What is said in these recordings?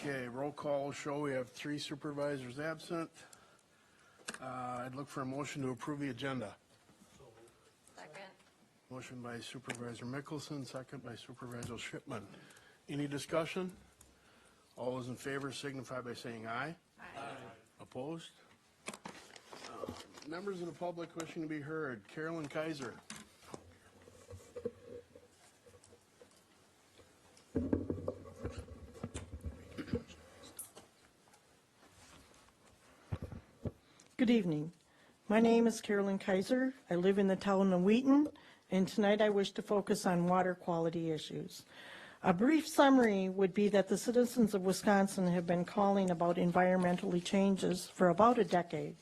Okay, roll call show we have 3 supervisors absent. I'd look for a motion to approve the agenda. Second. Motion by Supervisor Mickelson, second by Supervisor Shipman. Any discussion? All those in favor signify by saying aye. Aye. Opposed? Members of the public wishing to be heard. Carolyn Kaiser. Good evening. My name is Carolyn Kaiser. I live in the town of Wheaton, and tonight I wish to focus on water quality issues. A brief summary would be that the citizens of Wisconsin have been calling about environmental changes for about a decade.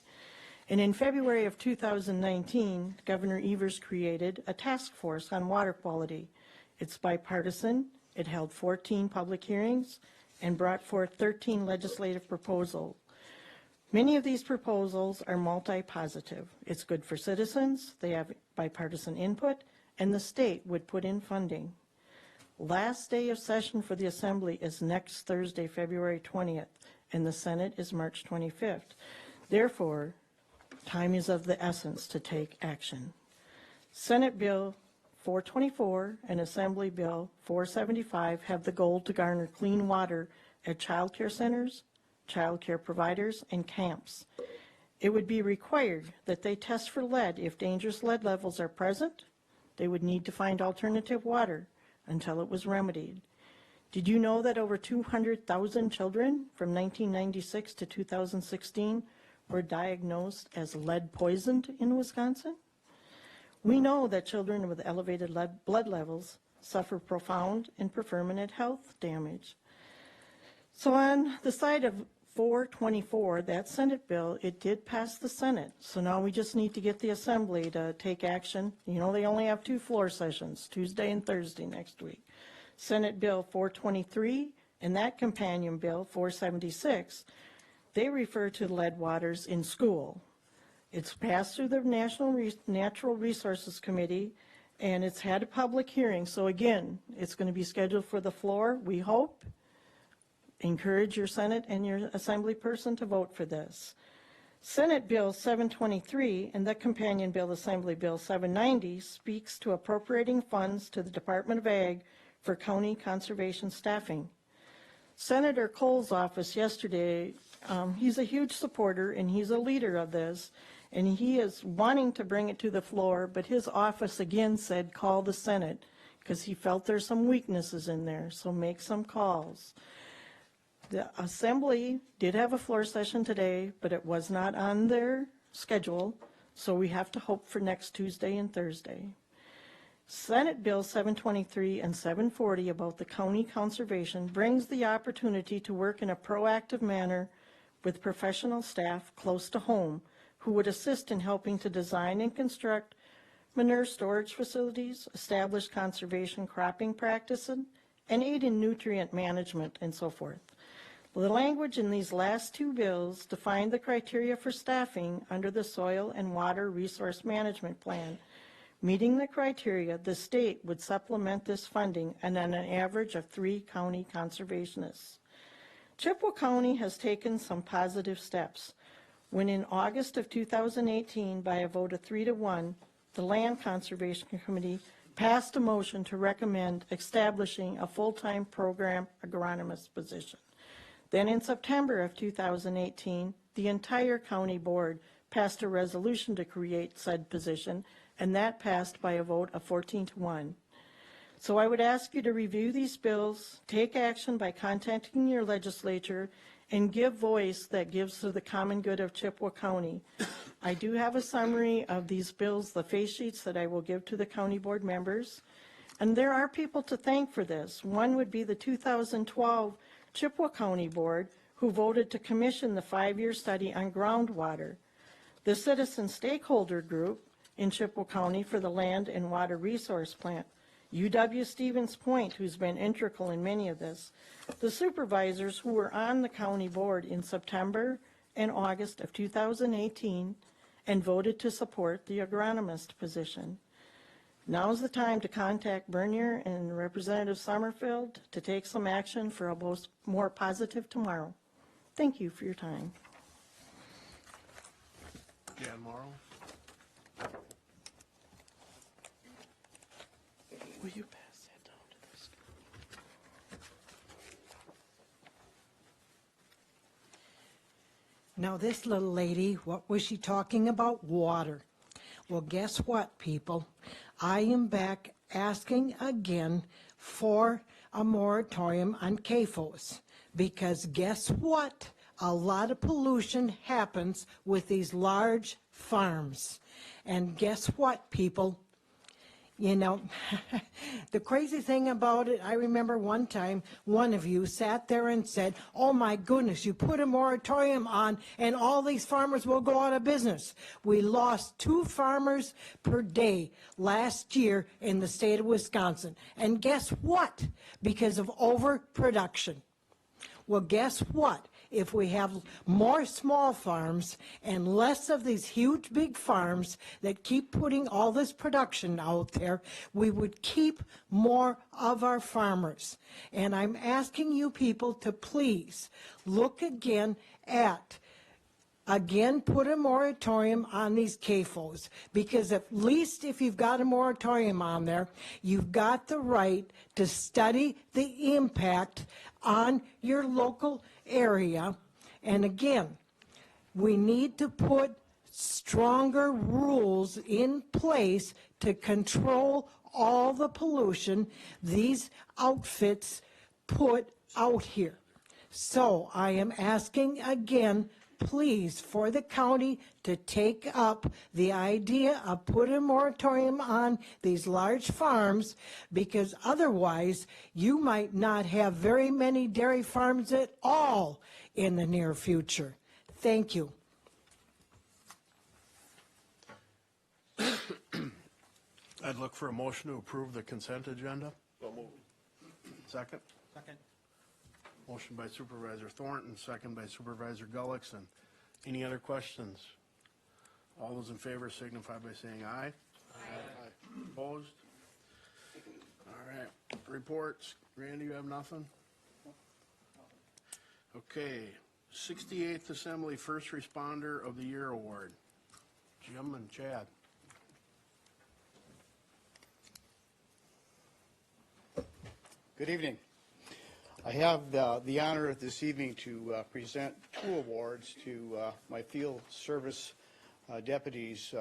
And in February of 2019, Governor Evers created a task force on water quality. It's bipartisan. It held 14 public hearings and brought forth 13 legislative proposals. Many of these proposals are multi-positive. It's good for citizens, they have bipartisan input, and the state would put in funding. Last day of session for the Assembly is next Thursday, February 20th, and the Senate is March 25th. Therefore, time is of the essence to take action. Senate Bill 424 and Assembly Bill 475 have the goal to garner clean water at child care centers, child care providers, and camps. It would be required that they test for lead. If dangerous lead levels are present, they would need to find alternative water until it was remedied. Did you know that over 200,000 children from 1996 to 2016 were diagnosed as lead poisoned in Wisconsin? We know that children with elevated blood levels suffer profound and permanent health damage. So on the side of 424, that Senate bill, it did pass the Senate. So now we just need to get the Assembly to take action. You know, they only have 2 floor sessions, Tuesday and Thursday next week. Senate Bill 423 and that companion bill 476, they refer to lead waters in school. It's passed through the Natural Resources Committee, and it's had a public hearing. So again, it's going to be scheduled for the floor, we hope. Encourage your Senate and your Assembly person to vote for this. Senate Bill 723 and the companion bill, Assembly Bill 790, speaks to appropriating funds to the Department of Ag for county conservation staffing. Senator Cole's office yesterday, he's a huge supporter and he's a leader of this, and he is wanting to bring it to the floor, but his office again said call the Senate because he felt there's some weaknesses in there, so make some calls. The Assembly did have a floor session today, but it was not on their schedule, so we have to hope for next Tuesday and Thursday. Senate Bill 723 and 740 about the county conservation brings the opportunity to work in a proactive manner with professional staff close to home who would assist in helping to design and construct manure storage facilities, establish conservation cropping practices, and aid in nutrient management and so forth. The language in these last 2 bills define the criteria for staffing under the Soil and Water Resource Management Plan. Meeting the criteria, the state would supplement this funding and on an average of 3 county conservationists. Chippewa County has taken some positive steps. When in August of 2018, by a vote of 3-1, the Land Conservation Committee passed a motion to recommend establishing a full-time program agronomist position. Then in September of 2018, the entire county board passed a resolution to create said position, and that passed by a vote of 14-1. So I would ask you to review these bills, take action by contacting your legislature, and give voice that gives to the common good of Chippewa County. I do have a summary of these bills, the face sheets that I will give to the county board members. And there are people to thank for this. One would be the 2012 Chippewa County Board, who voted to commission the 5-year study on groundwater. The Citizen Stakeholder Group in Chippewa County for the Land and Water Resource Plant. UW Stevens Point, who's been integral in many of this. The supervisors who were on the county board in September and August of 2018 and voted to support the agronomist position. Now is the time to contact Bernier and Representative Summerfield to take some action for a more positive tomorrow. Thank you for your time. Jan Morrow? Will you pass that down to this? Now, this little lady, what was she talking about? Water. Well, guess what, people? I am back asking again for a moratorium on CAFOs. Because guess what? A lot of pollution happens with these large farms. And guess what, people? You know, the crazy thing about it, I remember one time, one of you sat there and said, oh my goodness, you put a moratorium on and all these farmers will go out of business. We lost 2 farmers per day last year in the state of Wisconsin. And guess what? Because of overproduction. Well, guess what? If we have more small farms and less of these huge big farms that keep putting all this production out there, we would keep more of our farmers. And I'm asking you people to please look again at put a moratorium on these CAFOs, because at least if you've got a moratorium on there, you've got the right to study the impact on your local area. And again, we need to put stronger rules in place to control all the pollution these outfits put out here. So I am asking again, please, for the county to take up the idea of putting a moratorium on these large farms, because otherwise you might not have very many dairy farms at all in the near future. Thank you. I'd look for a motion to approve the consent agenda. So moved. Second? Second. Motion by Supervisor Thornton, second by Supervisor Gullickson. Any other questions? All those in favor signify by saying aye. Aye. Opposed? All right, reports. Randy, you have nothing? Okay, 68th Assembly First Responder of the Year Award. Jim and Chad. Good evening. I have the honor this evening to present 2 awards to my field service deputies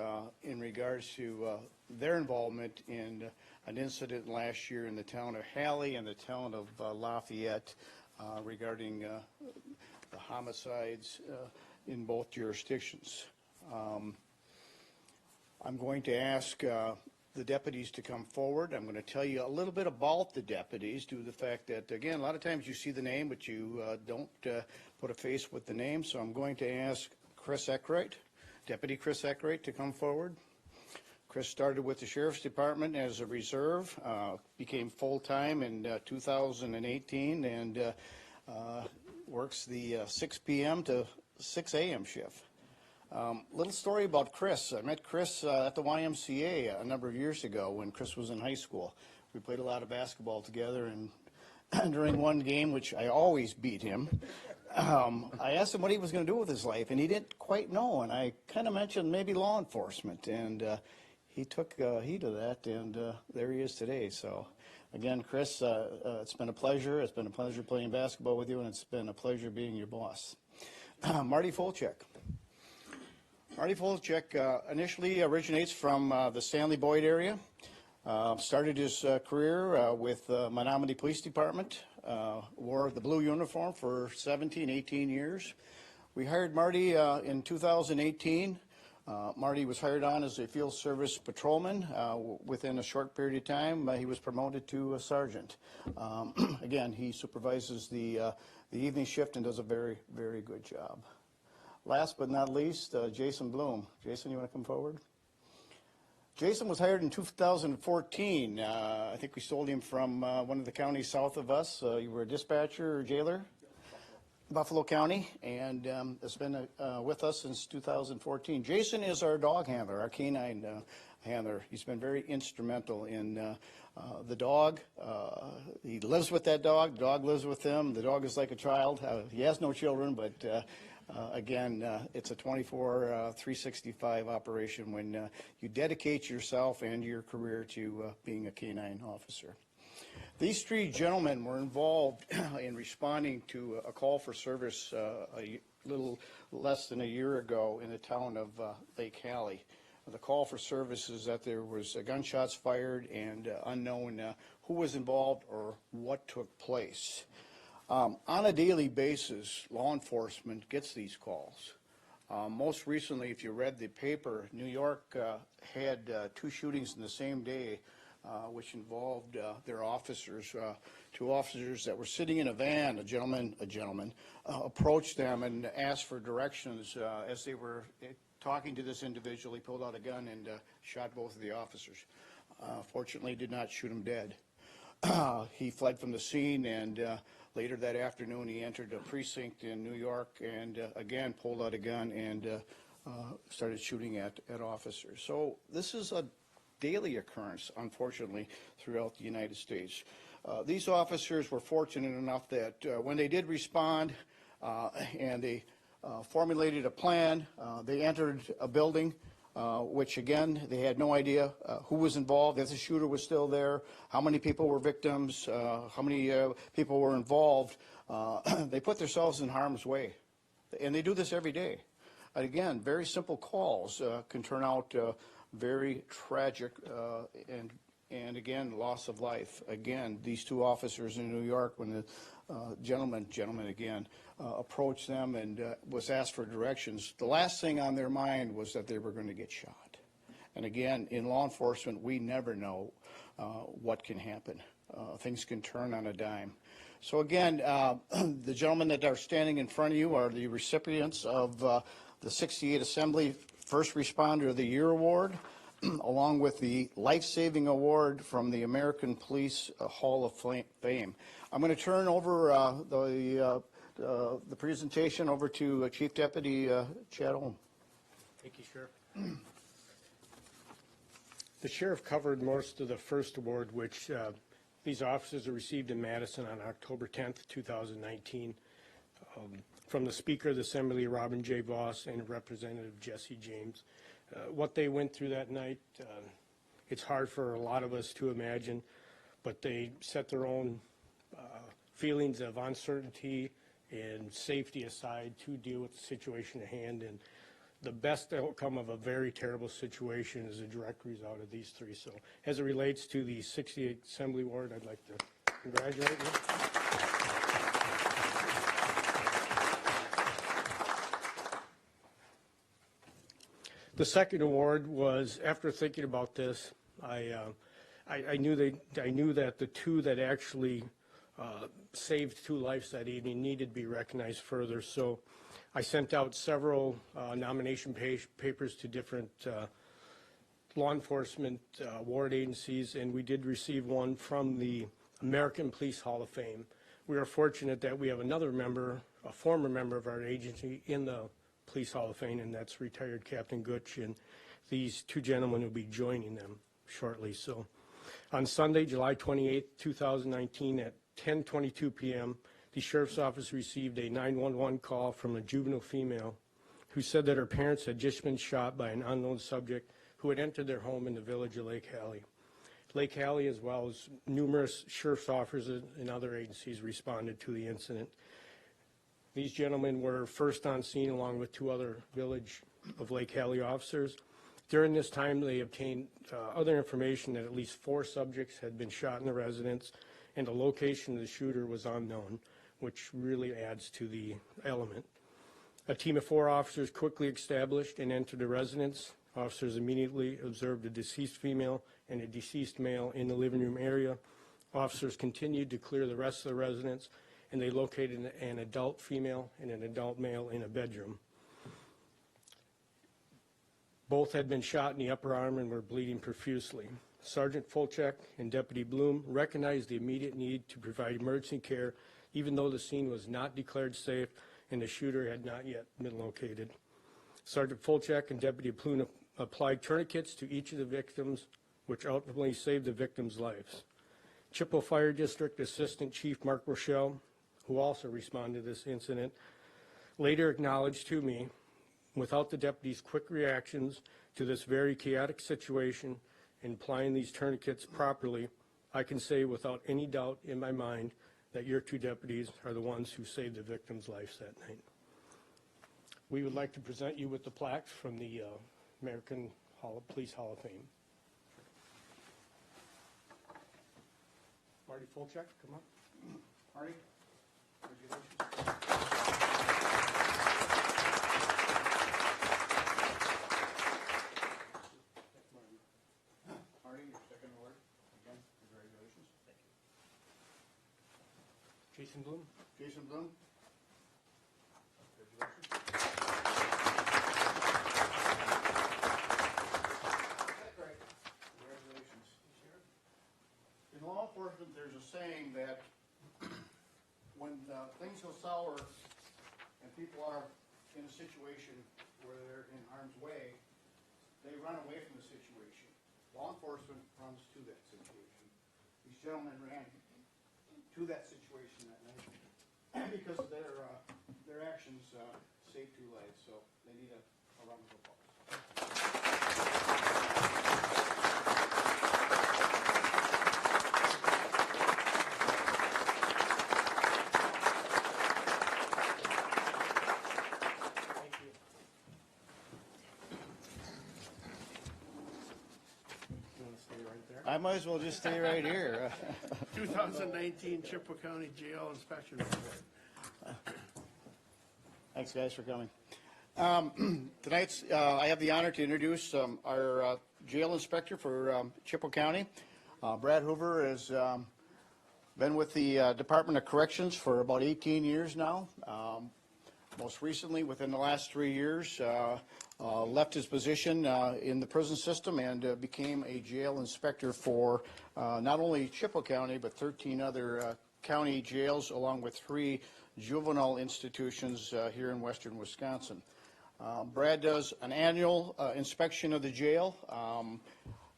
in regards to their involvement in an incident last year in the town of Halley and the town of Lafayette regarding the homicides in both jurisdictions. I'm going to ask the deputies to come forward. I'm going to tell you a little bit about the deputies due to the fact that, again, a lot of times you see the name, but you don't put a face with the name. So I'm going to ask Chris Eckwright, Deputy Chris Eckwright, to come forward. Chris started with the Sheriff's Department as a reserve, became full-time in 2018, and works the 6 p.m. to 6 a.m. shift. Little story about Chris. I met Chris at the YMCA a number of years ago when Chris was in high school. We played a lot of basketball together, and during one game, which I always beat him, I asked him what he was going to do with his life, and he didn't quite know, and I kind of mentioned maybe law enforcement, and he took heed of that, and there he is today. So, again, Chris, it's been a pleasure. It's been a pleasure playing basketball with you, and it's been a pleasure being your boss. Marty Folchek. Marty Folchek initially originates from the Stanley Boyd area. Started his career with Menominee Police Department, wore the blue uniform for 17, 18 years. We hired Marty in 2018. Marty was hired on as a field service patrolman. Within a short period of time, he was promoted to a sergeant. Again, he supervises the evening shift and does a very, very good job. Last but not least, Jason Bloom. Jason, you want to come forward? Jason was hired in 2014. I think we sold him from one of the counties south of us. You were a dispatcher or jailer? Buffalo County, and has been with us since 2014. Jason is our dog handler, our canine handler. He's been very instrumental in the dog. He lives with that dog. The dog lives with him. The dog is like a child. He has no children, but again, it's a 365 operation when you dedicate yourself and your career to being a canine officer. These three gentlemen were involved in responding to a call for service a little less than a year ago in the town of Lake Hallie. The call for service is that there was gunshots fired and unknown who was involved or what took place. On a daily basis, law enforcement gets these calls. Most recently, if you read the paper, New York had 2 shootings in the same day, which involved their officers. 2 officers that were sitting in a van, a gentleman approached them and asked for directions as they were talking to this individual. He pulled out a gun and shot both of the officers. Fortunately, did not shoot him dead. He fled from the scene, and later that afternoon he entered a precinct in New York and again pulled out a gun and started shooting at officers. So this is a daily occurrence, unfortunately, throughout the United States. These officers were fortunate enough that when they did respond and they formulated a plan, they entered a building, which again, they had no idea who was involved, if the shooter was still there, how many people were victims, how many people were involved. They put themselves in harm's way. And they do this every day. Again, very simple calls can turn out very tragic and again, loss of life. Again, these 2 officers in New York, when the gentleman again, approached them and was asked for directions, the last thing on their mind was that they were going to get shot. And again, in law enforcement, we never know what can happen. Things can turn on a dime. So again, the gentlemen that are standing in front of you are the recipients of the 68 Assembly First Responder of the Year Award, along with the Life-Saving Award from the American Police Hall of Fame. I'm going to turn over the presentation over to Chief Deputy Chad Olm. Thank you, Sheriff. The Sheriff covered most of the first award, which these officers received in Madison on October 10th, 2019, from the Speaker of the Assembly, Robin J. Voss, and Representative Jesse James. What they went through that night, it's hard for a lot of us to imagine, but they set their own feelings of uncertainty and safety aside to deal with the situation at hand. And the best outcome of a very terrible situation is a direct result of these 3. So as it relates to the 68th Assembly Award, I'd like to congratulate you. The second award was, after thinking about this, I knew that the 2 that actually saved 2 lives that evening needed to be recognized further. So I sent out several nomination papers to different law enforcement award agencies, and we did receive one from the American Police Hall of Fame. We are fortunate that we have another member, a former member of our agency, in the Police Hall of Fame, and that's retired Captain Gutch, and these 2 gentlemen will be joining them shortly. So on Sunday, July 28, 2019 at 10:22 p.m., the Sheriff's Office received a 911 call from a juvenile female who said that her parents had just been shot by an unknown subject who had entered their home in the village of Lake Hallie. Lake Hallie, as well as numerous Sheriff's officers and other agencies, responded to the incident. These gentlemen were first on scene along with 2 other Village of Lake Hallie officers. During this time, they obtained other information that at least 4 subjects had been shot in the residence, and the location of the shooter was unknown, which really adds to the element. A team of 4 officers quickly established and entered the residence. Officers immediately observed a deceased female and a deceased male in the living room area. Officers continued to clear the rest of the residence, and they located an adult female and an adult male in a bedroom. Both had been shot in the upper arm and were bleeding profusely. Sergeant Fulchek and Deputy Bloom recognized the immediate need to provide emergency care, even though the scene was not declared safe and the shooter had not yet been located. Sergeant Fulchek and Deputy applied tourniquets to each of the victims, which ultimately saved the victims' lives. Chippewa Fire District Assistant Chief Mark Rochelle, who also responded to this incident, later acknowledged to me, without the deputies' quick reactions to this very chaotic situation and applying these tourniquets properly, I can say without any doubt in my mind that your two deputies are the ones who saved the victims' lives that night. We would like to present you with the plaques from the American Police Hall of Fame. Marty Fulchek, come on. Marty, congratulations. Marty, your second award. Again, congratulations. Thank you. Jason Bloom. Jason Bloom. Congratulations. Congratulations. In law enforcement, there's a saying that when things go sour and people are in a situation where they're in harm's way, they run away from the situation. Law enforcement runs to that situation. These gentlemen ran to that situation that night because of their actions saved two lives, so they need a round of applause. Thank you. You want to stay right there? I might as well just stay right here. 2019 Chippewa County Jail Inspection Report. Thanks, guys, for coming. Tonight's, I have the honor to introduce our jail inspector for Chippewa County. Brad Hoover has been with the Department of Corrections for about 18 years now. Most recently, within the last 3 years, left his position in the prison system and became a jail inspector for not only Chippewa County, but 13 other county jails, along with 3 juvenile institutions here in western Wisconsin. Brad does an annual inspection of the jail.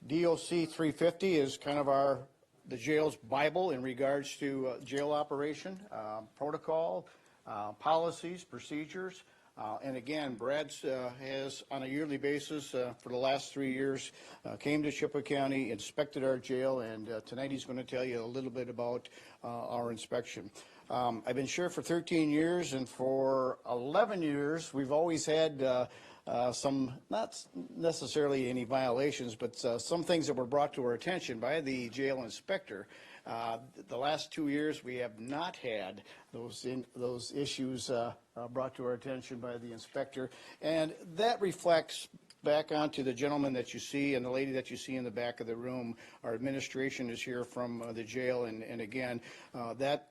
DOC 350 is kind of the jail's Bible in regards to jail operation, protocol, policies, procedures. And again, Brad has, on a yearly basis for the last 3 years, came to Chippewa County, inspected our jail, and tonight he's going to tell you a little bit about our inspection. I've been sheriff for 13 years, and for 11 years, we've always had some, not necessarily any violations, but some things that were brought to our attention by the jail inspector. The last 2 years, we have not had those issues brought to our attention by the inspector, and that reflects back onto the gentleman that you see and the lady that you see in the back of the room. Our administration is here from the jail, and again, that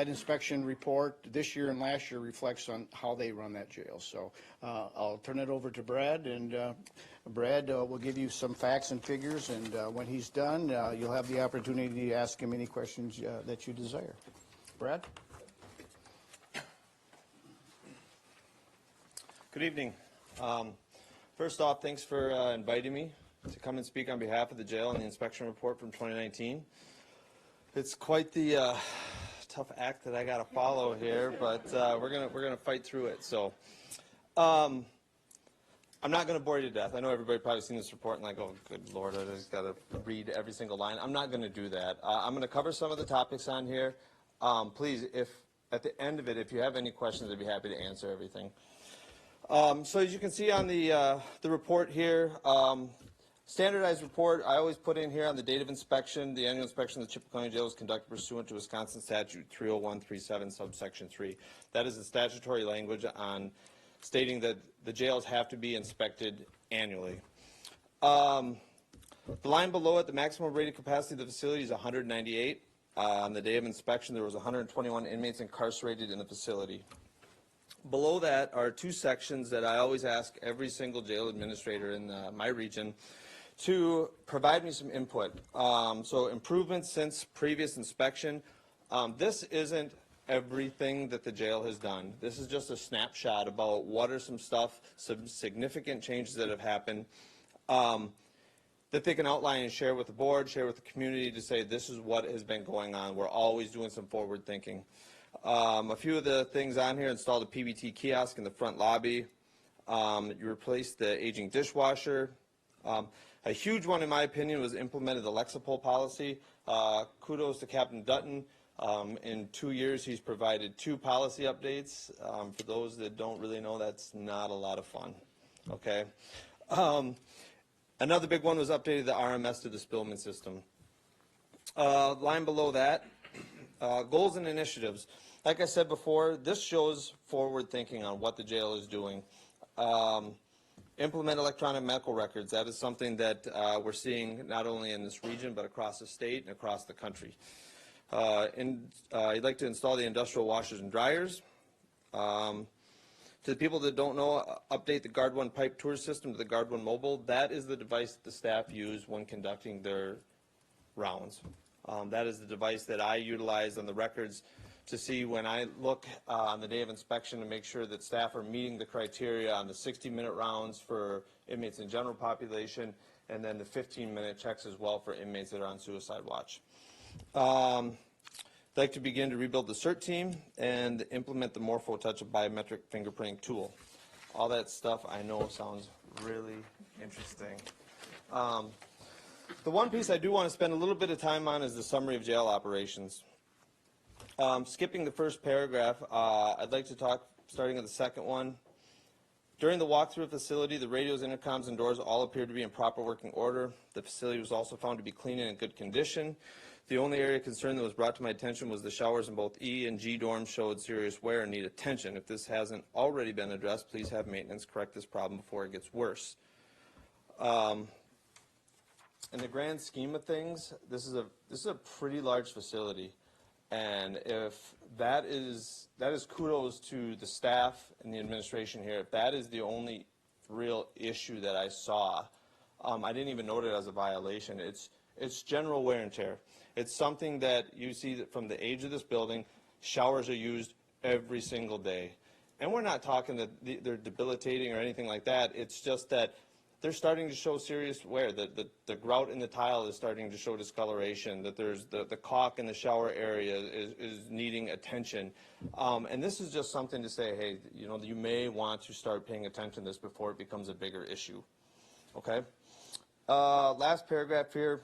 inspection report this year and last year reflects on how they run that jail. So I'll turn it over to Brad, and Brad will give you some facts and figures, and when he's done, you'll have the opportunity to ask him any questions that you desire. Brad? Good evening. First off, thanks for inviting me to come and speak on behalf of the jail and the inspection report from 2019. It's quite the tough act that I got to follow here, but we're gonna fight through it. So, I'm not going to bore you to death. I know everybody probably seen this report and like, oh, good Lord, I just got to read every single line. I'm not going to do that. I'm going to cover some of the topics on here. Please, if at the end of it, if you have any questions, I'd be happy to answer everything. So as you can see on the report here, standardized report, I always put in here on the date of inspection. The annual inspection of the Chippewa County Jail is conducted pursuant to Wisconsin Statute 30137, subsection 3. That is the statutory language on stating that the jails have to be inspected annually. The line below it, the maximum rated capacity of the facility is 198. On the day of inspection, there was 121 inmates incarcerated in the facility. Below that are 2 sections that I always ask every single jail administrator in my region to provide me some input. So improvements since previous inspection. This isn't everything that the jail has done. This is just a snapshot about what are some significant changes that have happened that they can outline and share with the board, share with the community to say this is what has been going on. We're always doing some forward thinking. A few of the things on here: installed a PBT kiosk in the front lobby. You replaced the aging dishwasher. A huge one, in my opinion, was implemented the Lexapol policy. Kudos to Captain Dutton. In 2 years, he's provided 2 policy updates. For those that don't really know, that's not a lot of fun. Okay. Another big one was updated the RMS to the Spillman system. Line below that, goals and initiatives. Like I said before, this shows forward thinking on what the jail is doing. Implement electronic medical records. That is something that we're seeing not only in this region but across the state and across the country. You'd like to install the industrial washers and dryers. To the people that don't know, update the Guard One pipe tour system to the Guard One mobile. That is the device that the staff use when conducting their rounds. That is the device that I utilize on the records to see when I look on the day of inspection to make sure that staff are meeting the criteria on the 60-minute rounds for inmates in general population, and then the 15-minute checks as well for inmates that are on suicide watch. I'd like to begin to rebuild the CERT team and implement the Morpho Touch, a biometric fingerprinting tool. All that stuff I know sounds really interesting. The one piece I do want to spend a little bit of time on is the summary of jail operations. Skipping the first paragraph, I'd like to talk, starting with the second one. During the walkthrough of the facility, the radios, intercoms, and doors all appeared to be in proper working order. The facility was also found to be clean and in good condition. The only area of concern that was brought to my attention was the showers in both E and G dorms showed serious wear and need attention. If this hasn't already been addressed, please have maintenance correct this problem before it gets worse. In the grand scheme of things, this is a pretty large facility. And if that is kudos to the staff and the administration here. If that is the only real issue that I saw, I didn't even note it as a violation. It's general wear and tear. It's something that you see that from the age of this building, showers are used every single day. And we're not talking that they're debilitating or anything like that. It's just that they're starting to show serious wear. The grout in the tile is starting to show discoloration, that there's the caulk in the shower area is needing attention. And this is just something to say, hey, you know, you may want to start paying attention to this before it becomes a bigger issue. Okay? Last paragraph here.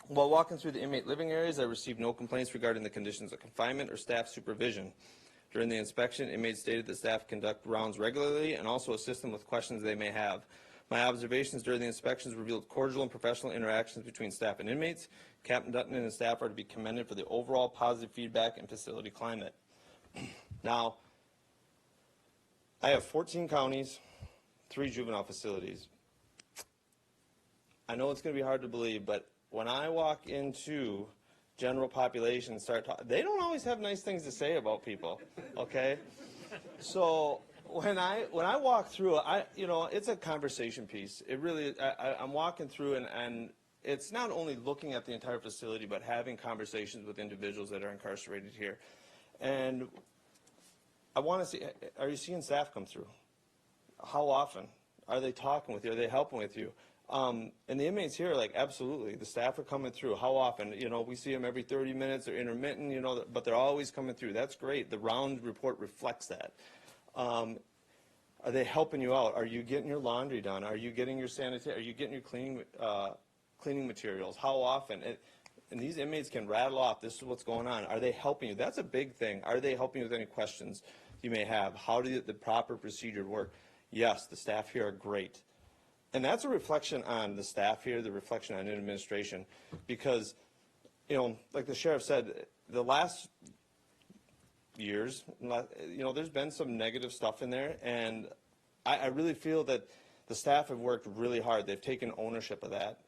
While walking through the inmate living areas, I received no complaints regarding the conditions of confinement or staff supervision. During the inspection, inmates stated that staff conduct rounds regularly and also assist them with questions they may have. My observations during the inspections revealed cordial and professional interactions between staff and inmates. Captain Dutton and his staff are to be commended for the overall positive feedback and facility climate. Now, I have 14 counties, 3 juvenile facilities. I know it's going to be hard to believe, but when I walk into general population and start talking, they don't always have nice things to say about people, okay? So when I walk through, it's a conversation piece. It really, I'm walking through and it's not only looking at the entire facility, but having conversations with individuals that are incarcerated here. And I want to see, are you seeing staff come through? How often? Are they talking with you? Are they helping with you? And the inmates here are like, absolutely, the staff are coming through. How often? You know, we see them every 30 minutes. They're intermittent, you know, but they're always coming through. That's great. The round report reflects that. Are they helping you out? Are you getting your laundry done? Are you getting your sanitary? Are you getting your cleaning materials? How often? And these inmates can rattle off, this is what's going on. Are they helping you? That's a big thing. Are they helping you with any questions you may have? How did the proper procedure work? Yes, the staff here are great. And that's a reflection on the staff here, the reflection on administration, because, you know, like the sheriff said, the last years, you know, there's been some negative stuff in there, and I really feel that the staff have worked really hard. They've taken ownership of that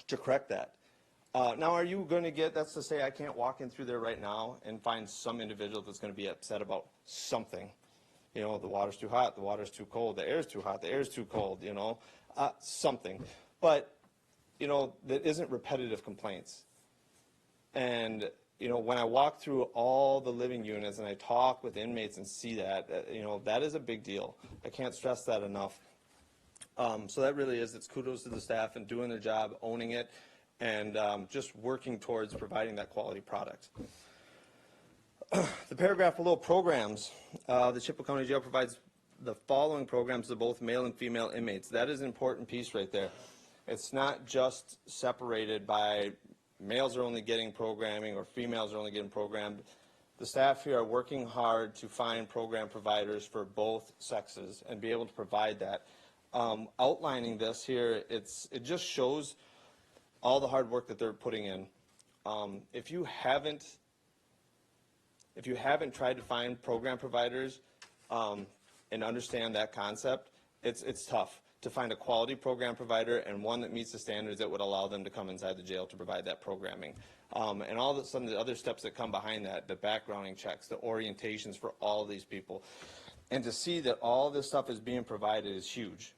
to correct that. Now, are you going to get, that's to say I can't walk in through there right now and find some individual that's going to be upset about something. You know, the water's too hot, the water's too cold, the air's too hot, the air's too cold, you know, something. But, you know, that isn't repetitive complaints. And, you know, when I walk through all the living units and I talk with inmates and see that, you know, that is a big deal. I can't stress that enough. So that really is, it's kudos to the staff and doing their job, owning it, and just working towards providing that quality product. The paragraph below, programs. The Chippewa County Jail provides the following programs to both male and female inmates. That is an important piece right there. It's not just separated by males are only getting programming or females are only getting programmed. The staff here are working hard to find program providers for both sexes and be able to provide that. Outlining this here, it just shows all the hard work that they're putting in. If you haven't tried to find program providers and understand that concept, it's tough to find a quality program provider and one that meets the standards that would allow them to come inside the jail to provide that programming. And all of some of the other steps that come behind that, the backgrounding checks, the orientations for all of these people. And to see that all this stuff is being provided is huge.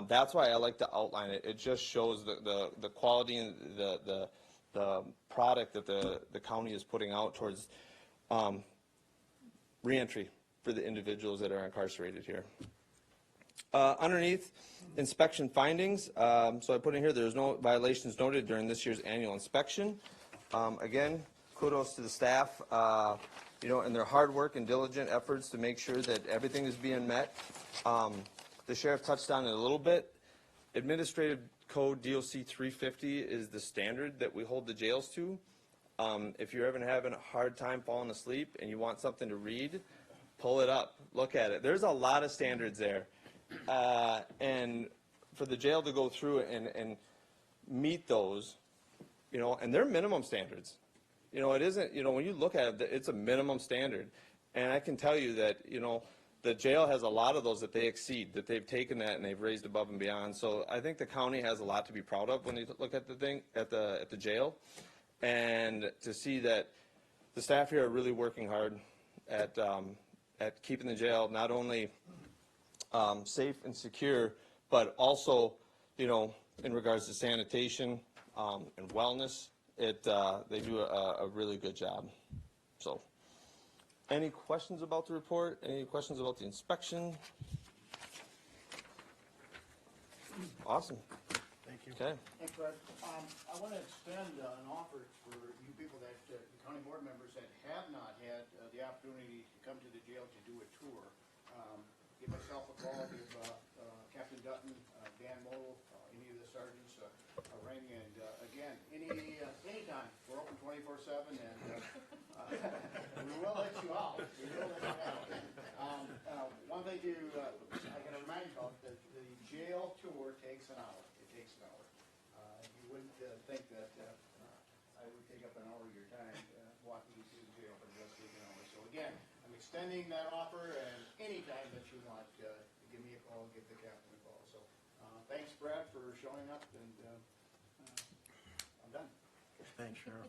That's why I like to outline it. It just shows the quality and the product that the county is putting out towards reentry for the individuals that are incarcerated here. Underneath, inspection findings. So I put in here, there's no violations noted during this year's annual inspection. Again, kudos to the staff, you know, and their hard work and diligent efforts to make sure that everything is being met. The sheriff touched on it a little bit. Administrative Code DOC 350 is the standard that we hold the jails to. If you're ever having a hard time falling asleep and you want something to read, pull it up, look at it. There's a lot of standards there. And for the jail to go through and meet those, you know, and they're minimum standards. You know, it isn't, you know, when you look at it, it's a minimum standard. And I can tell you that, you know, the jail has a lot of those that they exceed, that they've taken that and they've raised above and beyond. So I think the county has a lot to be proud of when you look at the thing, at the jail. And to see that the staff here are really working hard at keeping the jail not only safe and secure, but also, you know, in regards to sanitation and wellness, they do a really good job. So, any questions about the report? Any questions about the inspection? Awesome. Thank you. Okay. Thanks, Brad. I want to extend an offer for you people that, county board members that have not had the opportunity to come to the jail to do a tour. Give myself a call, give Captain Dutton, Dan Model, any of the sergeants a ring, and again, anytime, we're open 24/7, and we will let you out. We will let you out. One thing I got to remind you about, the jail tour takes an hour. It takes an hour. You wouldn't think that I would take up an hour of your time walking you through the jail, but it does take an hour. So again, I'm extending that offer, and anytime that you want, give me a call, give the captain a call. So thanks, Brad, for showing up, and I'm done. Thanks, Sheriff.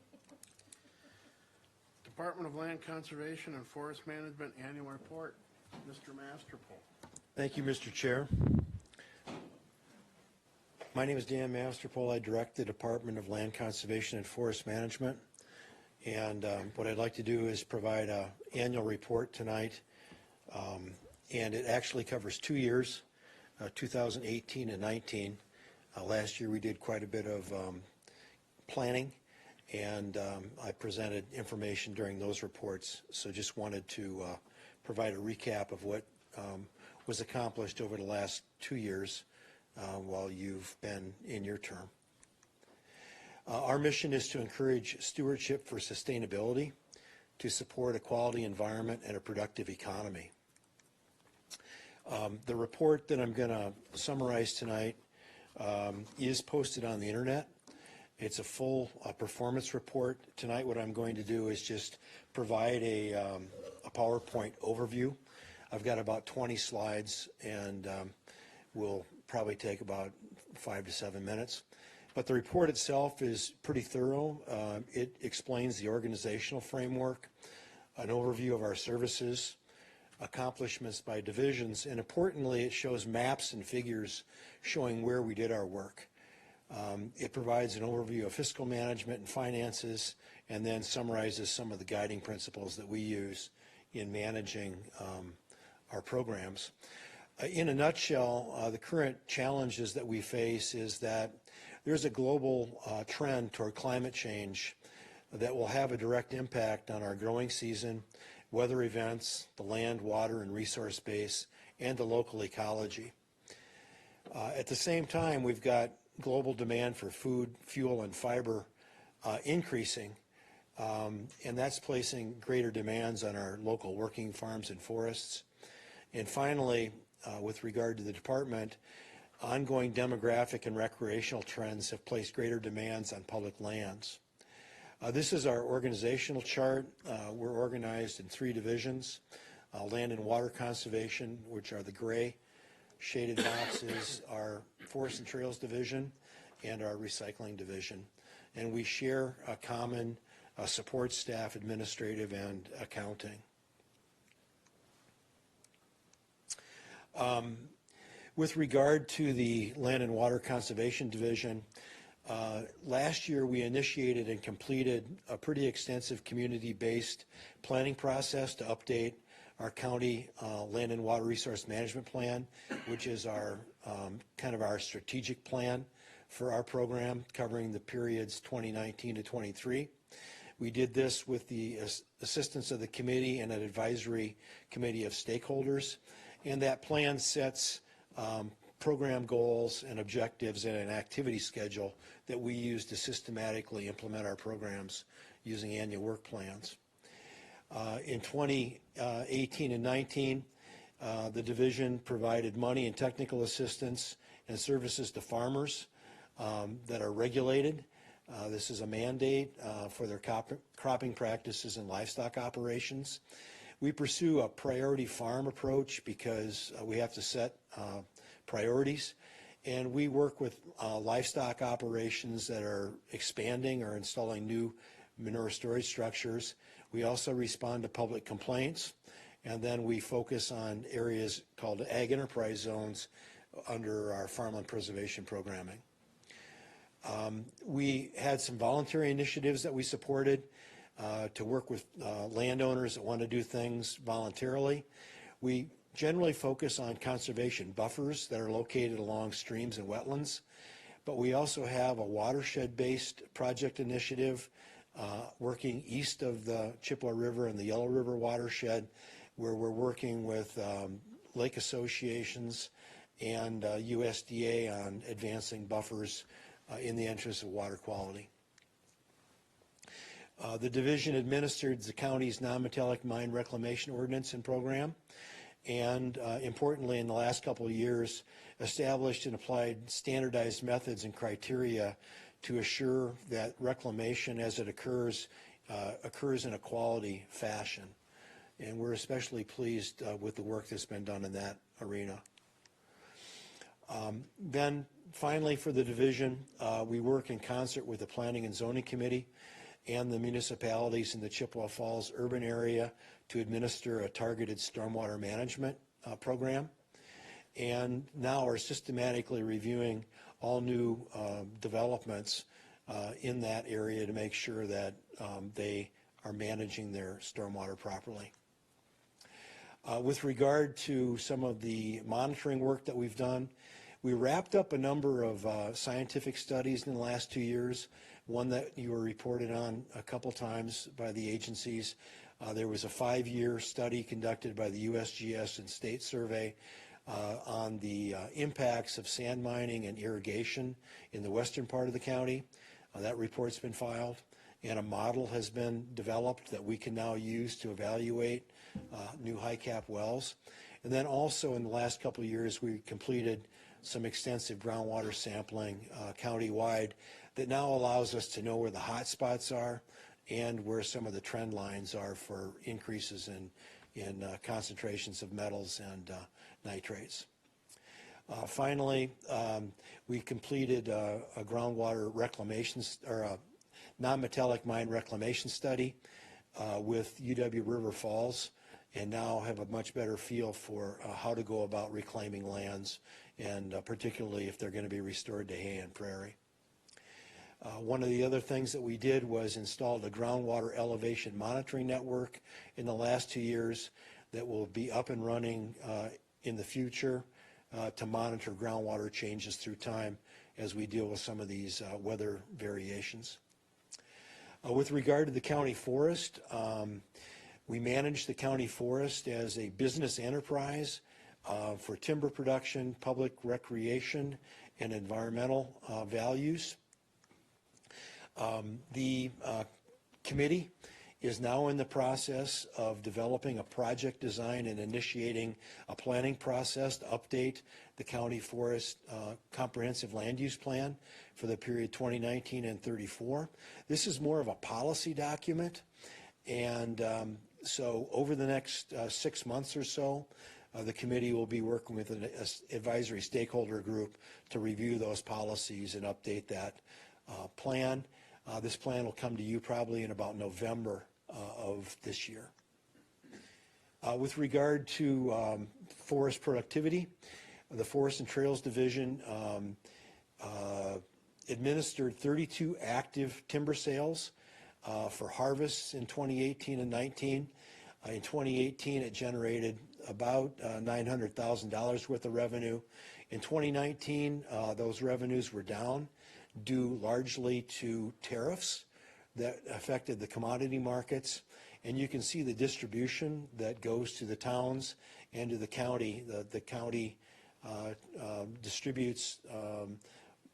Department of Land Conservation and Forest Management Annual Report, Mr. Masterpole. Thank you, Mr. Chair. My name is Dan Masterpole. I direct the Department of Land Conservation and Forest Management. And what I'd like to do is provide an annual report tonight. And it actually covers 2 years, 2018 and 19. Last year we did quite a bit of planning, and I presented information during those reports. So just wanted to provide a recap of what was accomplished over the last 2 years while you've been in your term. Our mission is to encourage stewardship for sustainability, to support a quality environment and a productive economy. The report that I'm going to summarize tonight is posted on the internet. It's a full performance report. Tonight what I'm going to do is just provide a PowerPoint overview. I've got about 20 slides, and will probably take about 5 to 7 minutes. But the report itself is pretty thorough. It explains the organizational framework, an overview of our services, accomplishments by divisions, and importantly, it shows maps and figures showing where we did our work. It provides an overview of fiscal management and finances, and then summarizes some of the guiding principles that we use in managing our programs. In a nutshell, the current challenges that we face is that there's a global trend toward climate change that will have a direct impact on our growing season, weather events, the land, water, and resource base, and the local ecology. At the same time, we've got global demand for food, fuel, and fiber increasing, and that's placing greater demands on our local working farms and forests. And finally, with regard to the department, ongoing demographic and recreational trends have placed greater demands on public lands. This is our organizational chart. We're organized in 3 divisions: land and water conservation, which are the gray shaded boxes, our forest and trails division, and our recycling division. And we share a common support staff, administrative, and accounting. With regard to the land and water conservation division, last year we initiated and completed a pretty extensive community-based planning process to update our county land and water resource management plan, which is our kind of our strategic plan for our program covering the periods 2019 to 23. We did this with the assistance of the committee and an advisory committee of stakeholders, and that plan sets program goals and objectives and an activity schedule that we use to systematically implement our programs using annual work plans. In 2018 and 19, the division provided money and technical assistance and services to farmers that are regulated. This is a mandate for their cropping practices and livestock operations. We pursue a priority farm approach because we have to set priorities, and we work with livestock operations that are expanding or installing new manure storage structures. We also respond to public complaints, and then we focus on areas called ag enterprise zones under our farmland preservation programming. We had some voluntary initiatives that we supported to work with landowners that want to do things voluntarily. We generally focus on conservation buffers that are located along streams and wetlands, but we also have a watershed-based project initiative working east of the Chippewa River and the Yellow River watershed, where we're working with lake associations and USDA on advancing buffers in the interest of water quality. The division administered the county's non-metallic mine reclamation ordinance and program, and importantly, in the last couple of years, established and applied standardized methods and criteria to assure that reclamation as it occurs in a quality fashion. And we're especially pleased with the work that's been done in that arena. Then finally, for the division, we work in concert with the Planning and Zoning Committee and the municipalities in the Chippewa Falls urban area to administer a targeted stormwater management program, and now are systematically reviewing all new developments in that area to make sure that they are managing their stormwater properly. With regard to some of the monitoring work that we've done, we wrapped up a number of scientific studies in the last 2 years, one that you were reported on a couple times by the agencies. There was a 5-year study conducted by the USGS and State Survey on the impacts of sand mining and irrigation in the western part of the county. That report's been filed, and a model has been developed that we can now use to evaluate new high cap wells. And then also in the last couple of years, we completed some extensive groundwater sampling county-wide that now allows us to know where the hot spots are and where some of the trend lines are for increases in concentrations of metals and nitrates. Finally, we completed a groundwater reclamation, or a non-metallic mine reclamation study with UW River Falls, and now have a much better feel for how to go about reclaiming lands, and particularly if they're going to be restored to hay and prairie. One of the other things that we did was installed a groundwater elevation monitoring network in the last 2 years that will be up and running in the future to monitor groundwater changes through time as we deal with some of these weather variations. With regard to the county forest, we manage the county forest as a business enterprise for timber production, public recreation, and environmental values. The committee is now in the process of developing a project design and initiating a planning process to update the county forest comprehensive land use plan for the period 2019 and 34. This is more of a policy document, and so over the next 6 months or so, the committee will be working with an advisory stakeholder group to review those policies and update that plan. This plan will come to you probably in about November of this year. With regard to forest productivity, the Forest and Trails Division administered 32 active timber sales for harvests in 2018 and 19. In 2018, it generated about $900,000 worth of revenue. In 2019, those revenues were down due largely to tariffs that affected the commodity markets. And you can see the distribution that goes to the towns and to the county. The county distributes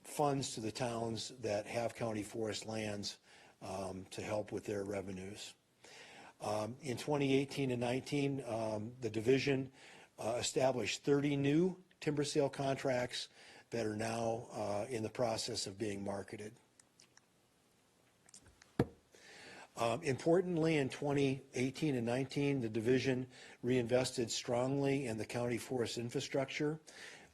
funds to the towns that have county forest lands to help with their revenues. In 2018 and 19, the division established 30 new timber sale contracts that are now in the process of being marketed. Importantly, in 2018 and 19, the division reinvested strongly in the county forest infrastructure,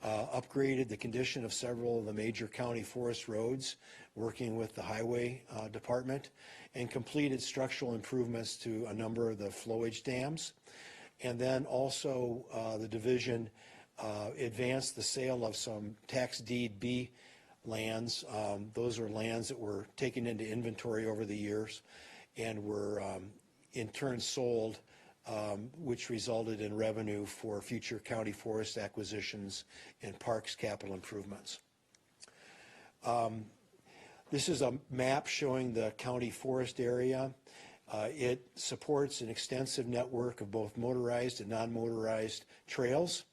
upgraded the condition of several of the major county forest roads, working with the highway department, and completed structural improvements to a number of the flowage dams. And then also the division advanced the sale of some tax deed B lands. Those are lands that were taken into inventory over the years and were in turn sold, which resulted in revenue for future county forest acquisitions and parks capital improvements. This is a map showing the county forest area. It supports an extensive network of both motorized and non-motorized trails.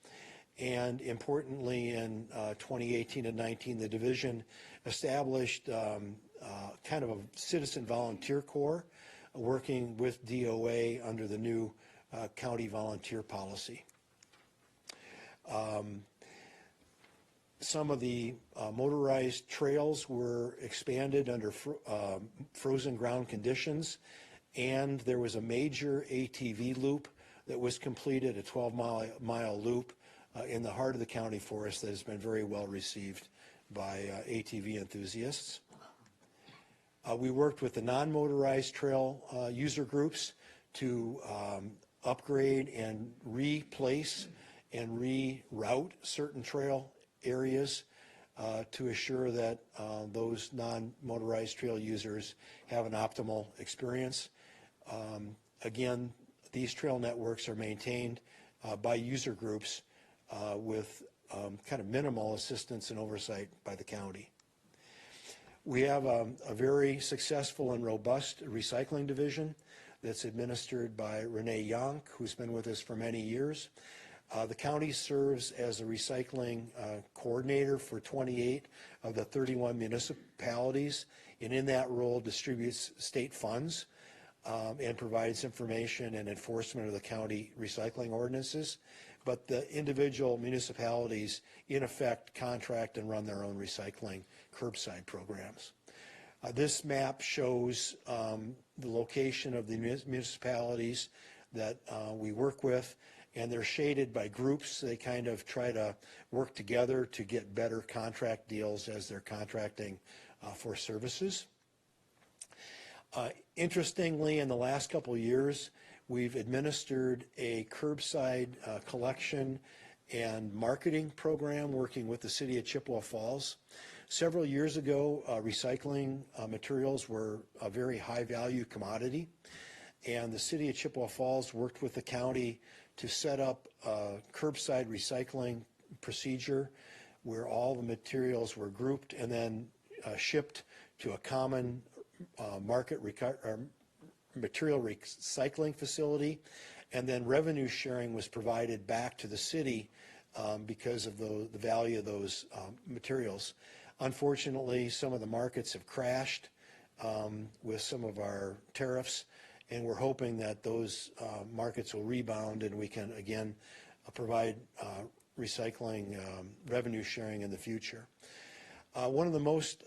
And importantly, in 2018 and 19, the division established kind of a citizen volunteer corps working with DOA under the new county volunteer policy. Some of the motorized trails were expanded under frozen ground conditions, and there was a major ATV loop that was completed, a 12-mile loop in the heart of the county forest that has been very well received by ATV enthusiasts. We worked with the non-motorized trail user groups to upgrade and replace and reroute certain trail areas to assure that those non-motorized trail users have an optimal experience. Again, these trail networks are maintained by user groups with kind of minimal assistance and oversight by the county. We have a very successful and robust recycling division that's administered by Renee Yonk, who's been with us for many years. The county serves as a recycling coordinator for 28 of the 31 municipalities, and in that role distributes state funds and provides information and enforcement of the county recycling ordinances. But the individual municipalities, in effect, contract and run their own recycling curbside programs. This map shows the location of the municipalities that we work with, and they're shaded by groups. They kind of try to work together to get better contract deals as they're contracting for services. Interestingly, in the last couple of years, we've administered a curbside collection and marketing program working with the city of Chippewa Falls. Several years ago, recycling materials were a very high-value commodity, and the city of Chippewa Falls worked with the county to set up a curbside recycling procedure where all the materials were grouped and then shipped to a common material recycling facility, and then revenue sharing was provided back to the city because of the value of those materials. Unfortunately, some of the markets have crashed with some of our tariffs, and we're hoping that those markets will rebound and we can again provide recycling revenue sharing in the future. One of the most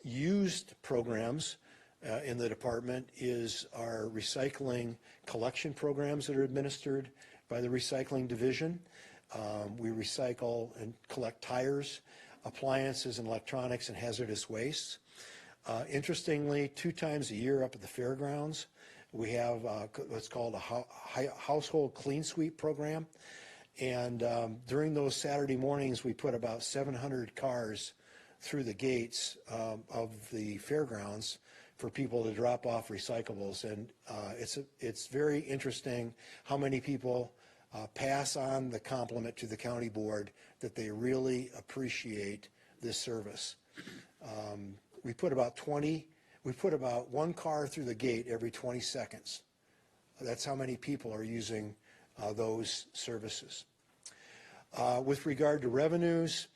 used programs in the department is our recycling collection programs that are administered by the recycling division. We recycle and collect tires, appliances and electronics and hazardous wastes. Interestingly, 2 times a year up at the fairgrounds, we have what's called a household clean sweep program. And during those Saturday mornings, we put about 700 cars through the gates of the fairgrounds for people to drop off recyclables. And it's very interesting how many people pass on the compliment to the county board that they really appreciate this service. We put about 1 car through the gate every 20 seconds. That's how many people are using those services. With regard to revenues,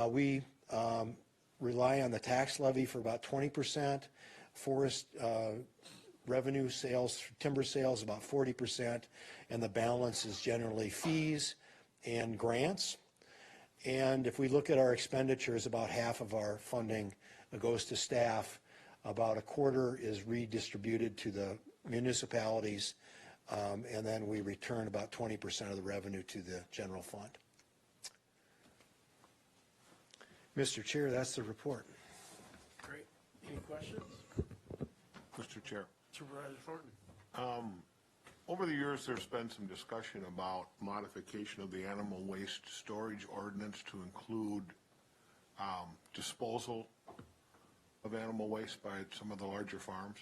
we rely on the tax levy for about 20%, forest revenue sales, timber sales about 40%, and the balance is generally fees and grants. And if we look at our expenditures, about half of our funding goes to staff, about a quarter is redistributed to the municipalities, and then we return about 20% of the revenue to the general fund. Mr. Chair, that's the report. Great. Any questions? Mr. Chair, Supervisor Thornton. over the years, there's been some discussion about modification of the animal waste storage ordinance to include disposal of animal waste by some of the larger farms.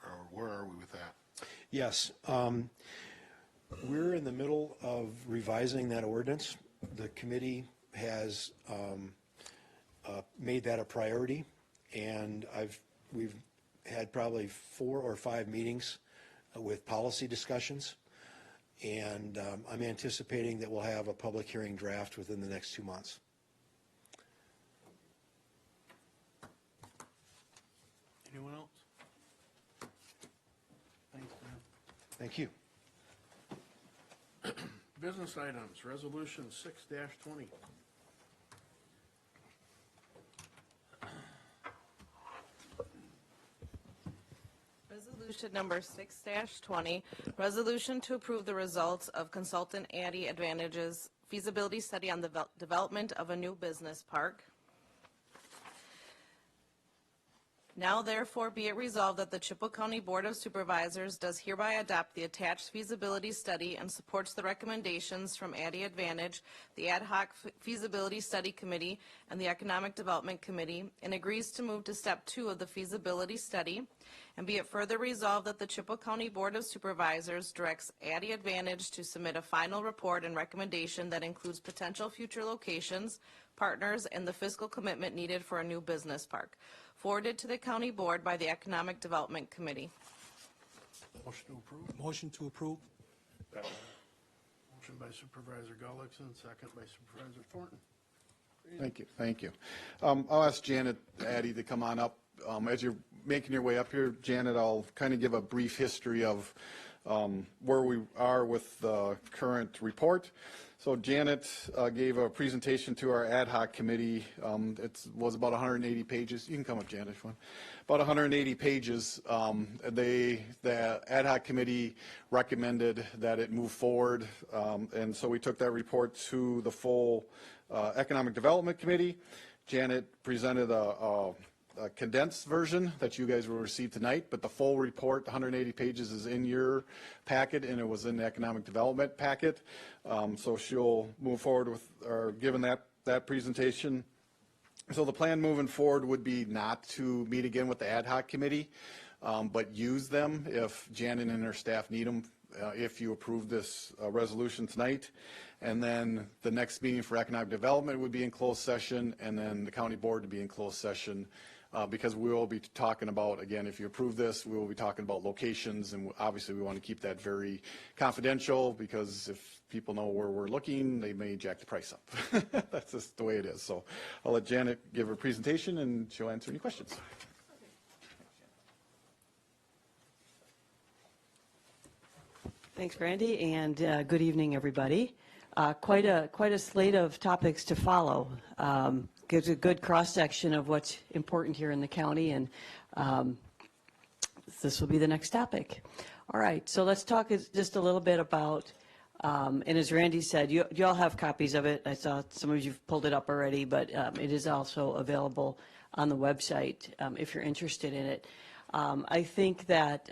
Or where are we with that? Yes. We're in the middle of revising that ordinance. The committee has made that a priority, and we've had probably 4 or 5 meetings with policy discussions, and I'm anticipating that we'll have a public hearing draft within the next 2 months. Anyone else? Thanks, Dan. Thank you. Business items, resolution 6-20. Resolution number 6-20, resolution to approve the results of consultant Addy Advantage's feasibility study on the development of a new business park. Now therefore be it resolved that the Chippewa County Board of Supervisors does hereby adopt the attached feasibility study and supports the recommendations from Addy Advantage, the Ad Hoc Feasibility Study Committee, and the Economic Development Committee, and agrees to move to step 2 of the feasibility study. And be it further resolved that the Chippewa County Board of Supervisors directs Addy Advantage to submit a final report and recommendation that includes potential future locations, partners, and the fiscal commitment needed for a new business park, forwarded to the county board by the Economic Development Committee. Motion to approve. Motion to approve. Motion by Supervisor Gullickson, second by Supervisor Thornton. Thank you. I'll ask Janet Addy to come on up. As you're making your way up here, Janet, I'll kind of give a brief history of where we are with the current report. So Janet gave a presentation to our ad hoc committee. It was about 180 pages. You can come up, Janet, if you want. About 180 pages. The ad hoc committee recommended that it move forward, and so we took that report to the full Economic Development Committee. Janet presented a condensed version that you guys will receive tonight, but the full report, 180 pages, is in your packet, and it was in the economic development packet. So she'll move forward with, or given that presentation, So the plan moving forward would be not to meet again with the ad hoc committee, but use them if Janet and her staff need them, if you approve this resolution tonight. And then the next meeting for economic development would be in closed session, and then the county board to be in closed session, because we will be talking about, again, if you approve this, we will be talking about locations, and obviously we want to keep that very confidential, because if people know where we're looking, they may jack the price up. That's just the way it is. So I'll let Janet give her presentation, and she'll answer any questions. Thanks, Randy, and good evening, everybody. Quite a slate of topics to follow. Gives a good cross-section of what's important here in the county, and this will be the next topic. All right, so let's talk just a little bit about, and as Randy said, you all have copies of it. I saw some of you've pulled it up already, but it is also available on the website if you're interested in it. I think that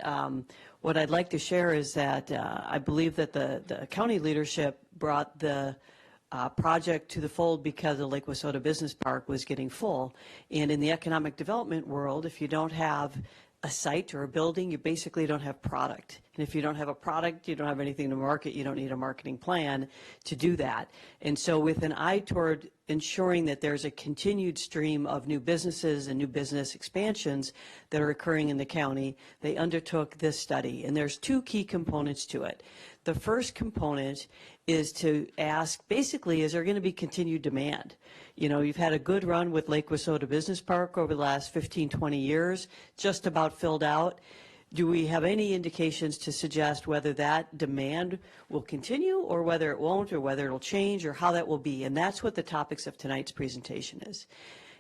what I'd like to share is that I believe that the county leadership brought the project to the fold because the Lake Wissota Business Park was getting full. And in the economic development world, if you don't have a site or a building, you basically don't have product. And if you don't have a product, you don't have anything to market. You don't need a marketing plan to do that. And so with an eye toward ensuring that there's a continued stream of new businesses and new business expansions that are occurring in the county, they undertook this study. And there's two key components to it. The first component is to ask, basically, is there going to be continued demand? You know, you've had a good run with Lake Wissota Business Park over the last 15, 20 years, just about filled out. Do we have any indications to suggest whether that demand will continue or whether it won't or whether it'll change or how that will be? And that's what the topics of tonight's presentation is.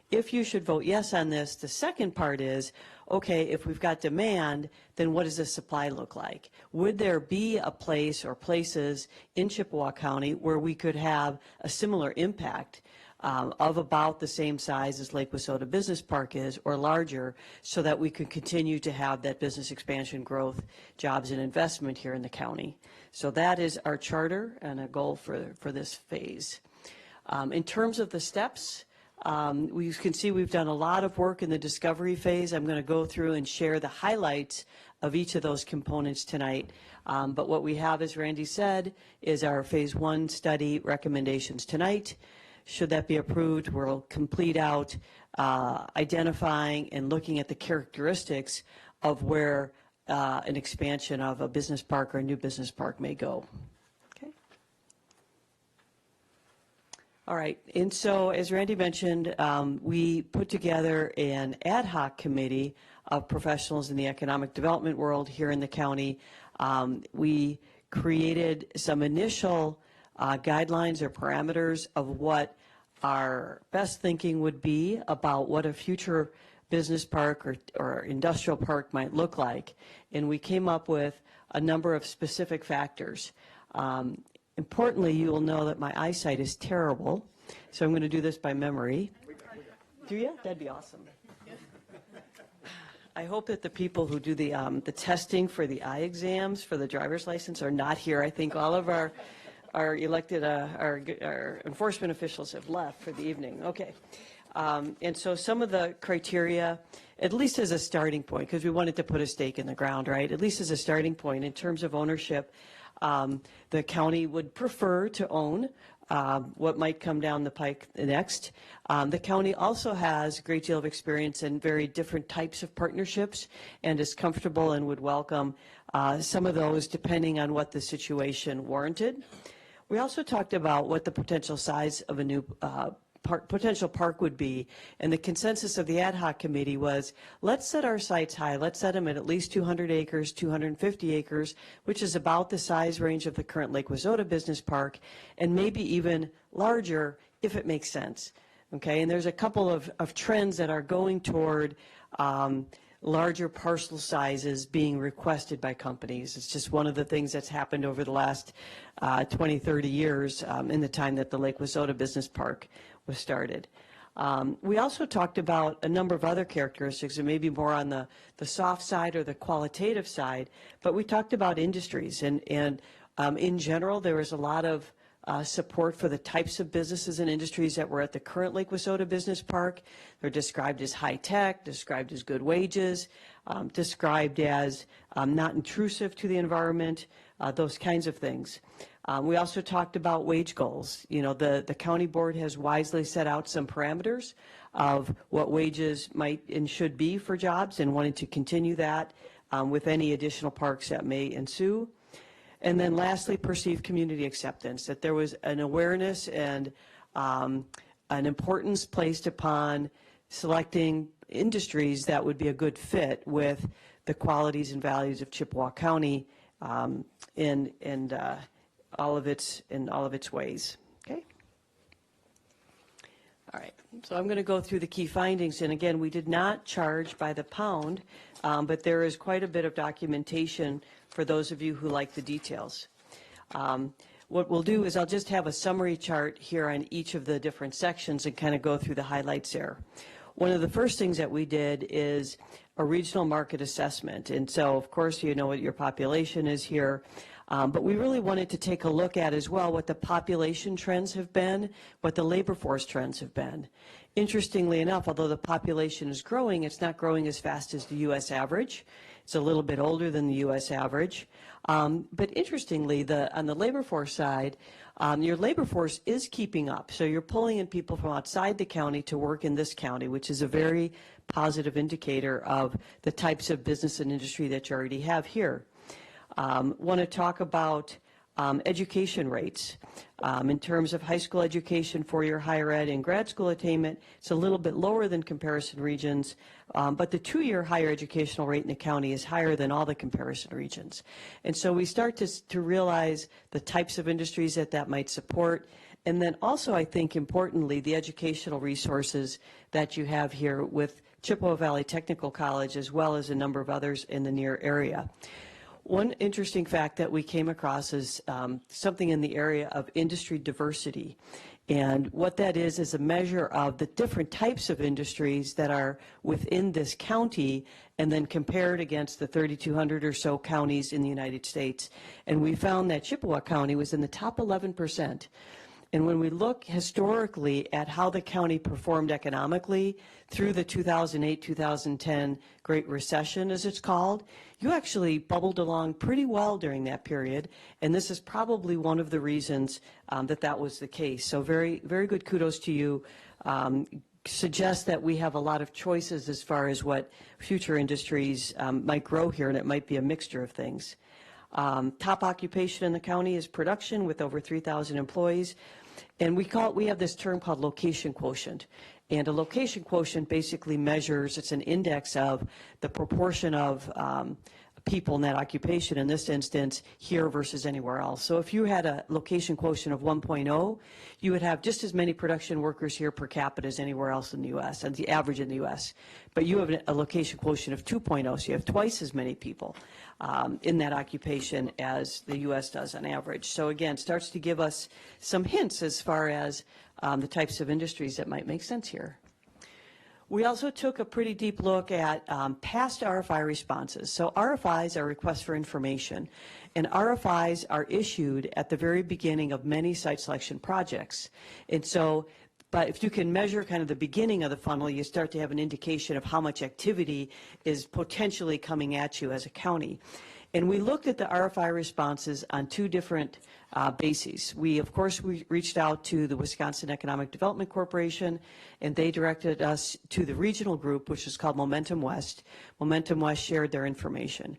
If you should vote yes on this, the second part is, okay, if we've got demand, then what does the supply look like? Would there be a place or places in Chippewa County where we could have a similar impact of about the same size as Lake Wissota Business Park is or larger, so that we could continue to have that business expansion, growth, jobs, and investment here in the county? So that is our charter and a goal for this phase. In terms of the steps, we can see we've done a lot of work in the discovery phase. I'm going to go through and share the highlights of each of those components tonight. But what we have, as Randy said, is our phase 1 study recommendations tonight. Should that be approved, we'll complete out identifying and looking at the characteristics of where an expansion of a business park or a new business park may go. Okay. All right, and so as Randy mentioned, we put together an ad hoc committee of professionals in the economic development world here in the county. We created some initial guidelines or parameters of what our best thinking would be about what a future business park or industrial park might look like. And we came up with a number of specific factors. Importantly, you will know that my eyesight is terrible, so I'm going to do this by memory. Do you? That'd be awesome. I hope that the people who do the testing for the eye exams for the driver's license are not here. I think all of our elected, our enforcement officials have left for the evening. Okay. And so some of the criteria, at least as a starting point, because we wanted to put a stake in the ground, right? At least as a starting point in terms of ownership, the county would prefer to own what might come down the pike next. The county also has a great deal of experience in very different types of partnerships and is comfortable and would welcome some of those depending on what the situation warranted. We also talked about what the potential size of a new potential park would be, and the consensus of the ad hoc committee was, let's set our sights high. Let's set them at least 200 acres, 250 acres, which is about the size range of the current Lake Wissota Business Park, and maybe even larger if it makes sense. Okay, and there's a couple of trends that are going toward larger parcel sizes being requested by companies. It's just one of the things that's happened over the last 20, 30 years in the time that the Lake Wissota Business Park was started. We also talked about a number of other characteristics, and maybe more on the soft side or the qualitative side, but we talked about industries, and in general, there was a lot of support for the types of businesses and industries that were at the current Lake Wissota Business Park. They're described as high-tech, described as good wages, described as not intrusive to the environment, those kinds of things. We also talked about wage goals. You know, the county board has wisely set out some parameters of what wages might and should be for jobs, and wanted to continue that with any additional parks that may ensue. And then lastly, perceived community acceptance, that there was an awareness and an importance placed upon selecting industries that would be a good fit with the qualities and values of Chippewa County in all of its ways. Okay. All right. So I'm going to go through the key findings, and again, we did not charge by the pound, but there is quite a bit of documentation for those of you who like the details. What we'll do is I'll just have a summary chart here on each of the different sections and kind of go through the highlights there. One of the first things that we did is a regional market assessment. And so, of course, you know what your population is here. But we really wanted to take a look at as well what the population trends have been, what the labor force trends have been. Interestingly enough, although the population is growing, it's not growing as fast as the U.S. average. It's a little bit older than the U.S. average. But interestingly, on the labor force side, your labor force is keeping up. So you're pulling in people from outside the county to work in this county, which is a very positive indicator of the types of business and industry that you already have here. Want to talk about education rates. In terms of high school education, four-year higher ed, and grad school attainment, it's a little bit lower than comparison regions, but the two-year higher educational rate in the county is higher than all the comparison regions. And so we start to realize the types of industries that might support, and then also, I think, importantly, the educational resources that you have here with Chippewa Valley Technical College, as well as a number of others in the near area. One interesting fact that we came across is something in the area of industry diversity. And what that is a measure of the different types of industries that are within this county, and then compared against the 3,200 or so counties in the United States. And we found that Chippewa County was in the top 11%. And when we look historically at how the county performed economically through the 2008-2010 Great Recession, as it's called, you actually bubbled along pretty well during that period, and this is probably one of the reasons that was the case. So very, very good kudos to you. Suggests that we have a lot of choices as far as what future industries might grow here, and it might be a mixture of things. Top occupation in the county is production, with over 3,000 employees. And we have this term called location quotient. And a location quotient basically measures, it's an index of the proportion of people in that occupation, in this instance, here versus anywhere else. So if you had a location quotient of 1.0, you would have just as many production workers here per capita as anywhere else in the U.S., and the average in the U.S. But you have a location quotient of 2.0, so you have twice as many people in that occupation as the U.S. does on average. So again, starts to give us some hints as far as the types of industries that might make sense here. We also took a pretty deep look at past RFI responses. So RFIs are requests for information, and RFIs are issued at the very beginning of many site selection projects. And so, but if you can measure kind of the beginning of the funnel, you start to have an indication of how much activity is potentially coming at you as a county. And we looked at the RFI responses on two different bases. We reached out to the Wisconsin Economic Development Corporation, and they directed us to the regional group, which is called Momentum West. Momentum West shared their information.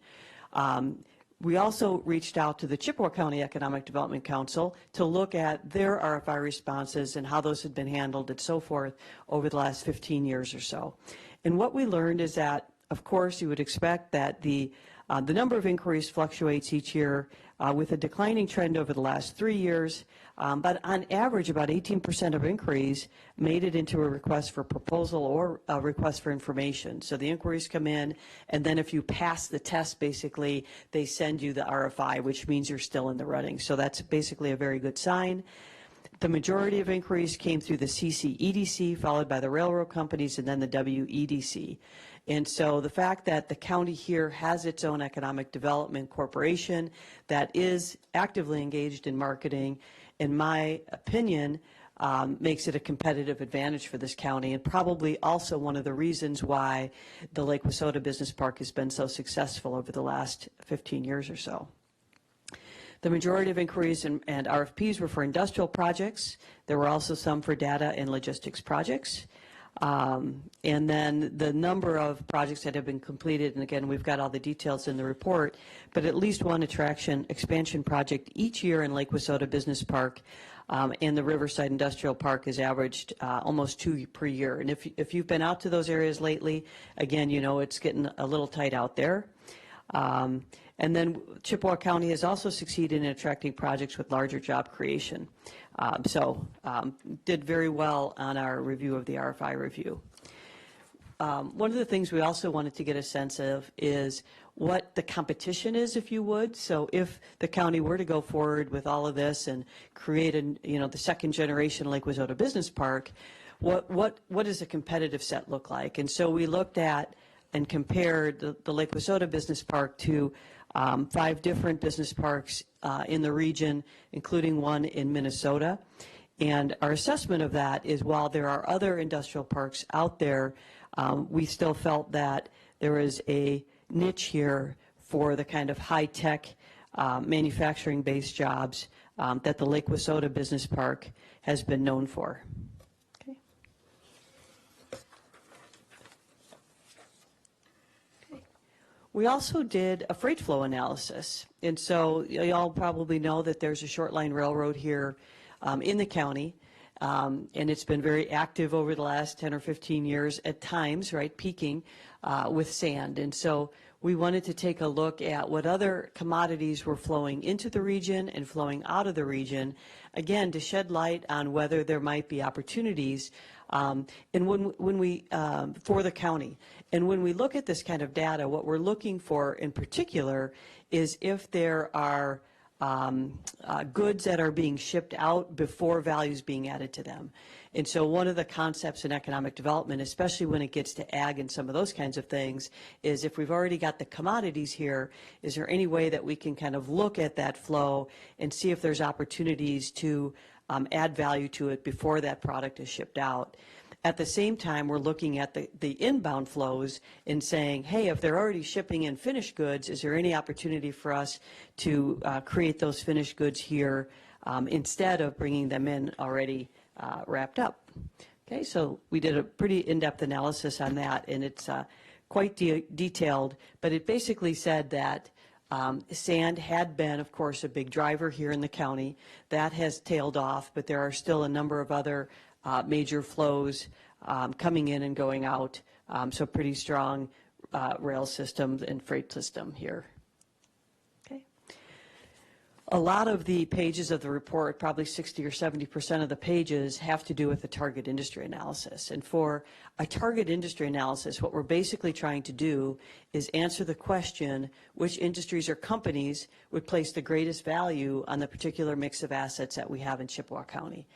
We also reached out to the Chippewa County Economic Development Council to look at their RFI responses and how those had been handled and so forth over the last 15 years or so. And what we learned is that, of course, you would expect that the number of inquiries fluctuates each year with a declining trend over the last 3 years, but on average about 18% of inquiries made it into a request for proposal or a request for information. So the inquiries come in, and then if you pass the test, basically they send you the RFI, which means you're still in the running. So that's basically a very good sign. The majority of inquiries came through the CCEDC, followed by the railroad companies, and then the WEDC. And so the fact that the county here has its own economic development corporation that is actively engaged in marketing in my opinion, makes it a competitive advantage for this county, and probably also one of the reasons why the Lake Wissota Business Park has been so successful over the last 15 years or so. The majority of inquiries and RFPs were for industrial projects. There were also some for data and logistics projects. And then the number of projects that have been completed, and again, we've got all the details in the report, but at least one attraction expansion project each year in Lake Wissota Business Park, and the Riverside Industrial Park has averaged almost 2 per year. And if you've been out to those areas lately, again, you know it's getting a little tight out there. And then Chippewa County has also succeeded in attracting projects with larger job creation. Did very well on our review of the RFI review. One of the things we also wanted to get a sense of is what the competition is, if you would. So if the county were to go forward with all of this and create the second generation Lake Wissota Business Park, what does a competitive set look like? And so we looked at and compared the Lake Wissota Business Park to 5 different business parks in the region, including one in Minnesota. And our assessment of that is, while there are other industrial parks out there, we still felt that there is a niche here for the kind of high-tech manufacturing-based jobs that the Lake Wissota Business Park has been known for. Okay. We also did a freight flow analysis. And so y'all probably know that there's a short line railroad here in the county. And it's been very active over the last 10 or 15 years at times, right, peaking with sand. And so we wanted to take a look at what other commodities were flowing into the region and flowing out of the region, again, to shed light on whether there might be opportunities and when we for the county. And when we look at this kind of data, what we're looking for in particular is if there are goods that are being shipped out before values being added to them. And so one of the concepts in economic development, especially when it gets to ag and some of those kinds of things, is if we've already got the commodities here, is there any way that we can kind of look at that flow and see if there's opportunities to add value to it before that product is shipped out? At the same time, we're looking at the inbound flows and saying, hey, if they're already shipping in finished goods, is there any opportunity for us to create those finished goods here instead of bringing them in already wrapped up? Okay, so we did a pretty in-depth analysis on that, and it's quite detailed, but it basically said that sand had been, of course, a big driver here in the county. That has tailed off, but there are still a number of other major flows coming in and going out, so pretty strong rail system and freight system here. Okay. A lot of the pages of the report, probably 60 or 70% of the pages, have to do with the target industry analysis. And for a target industry analysis, what we're basically trying to do is answer the question, which industries or companies would place the greatest value on the particular mix of assets that we have in Chippewa County.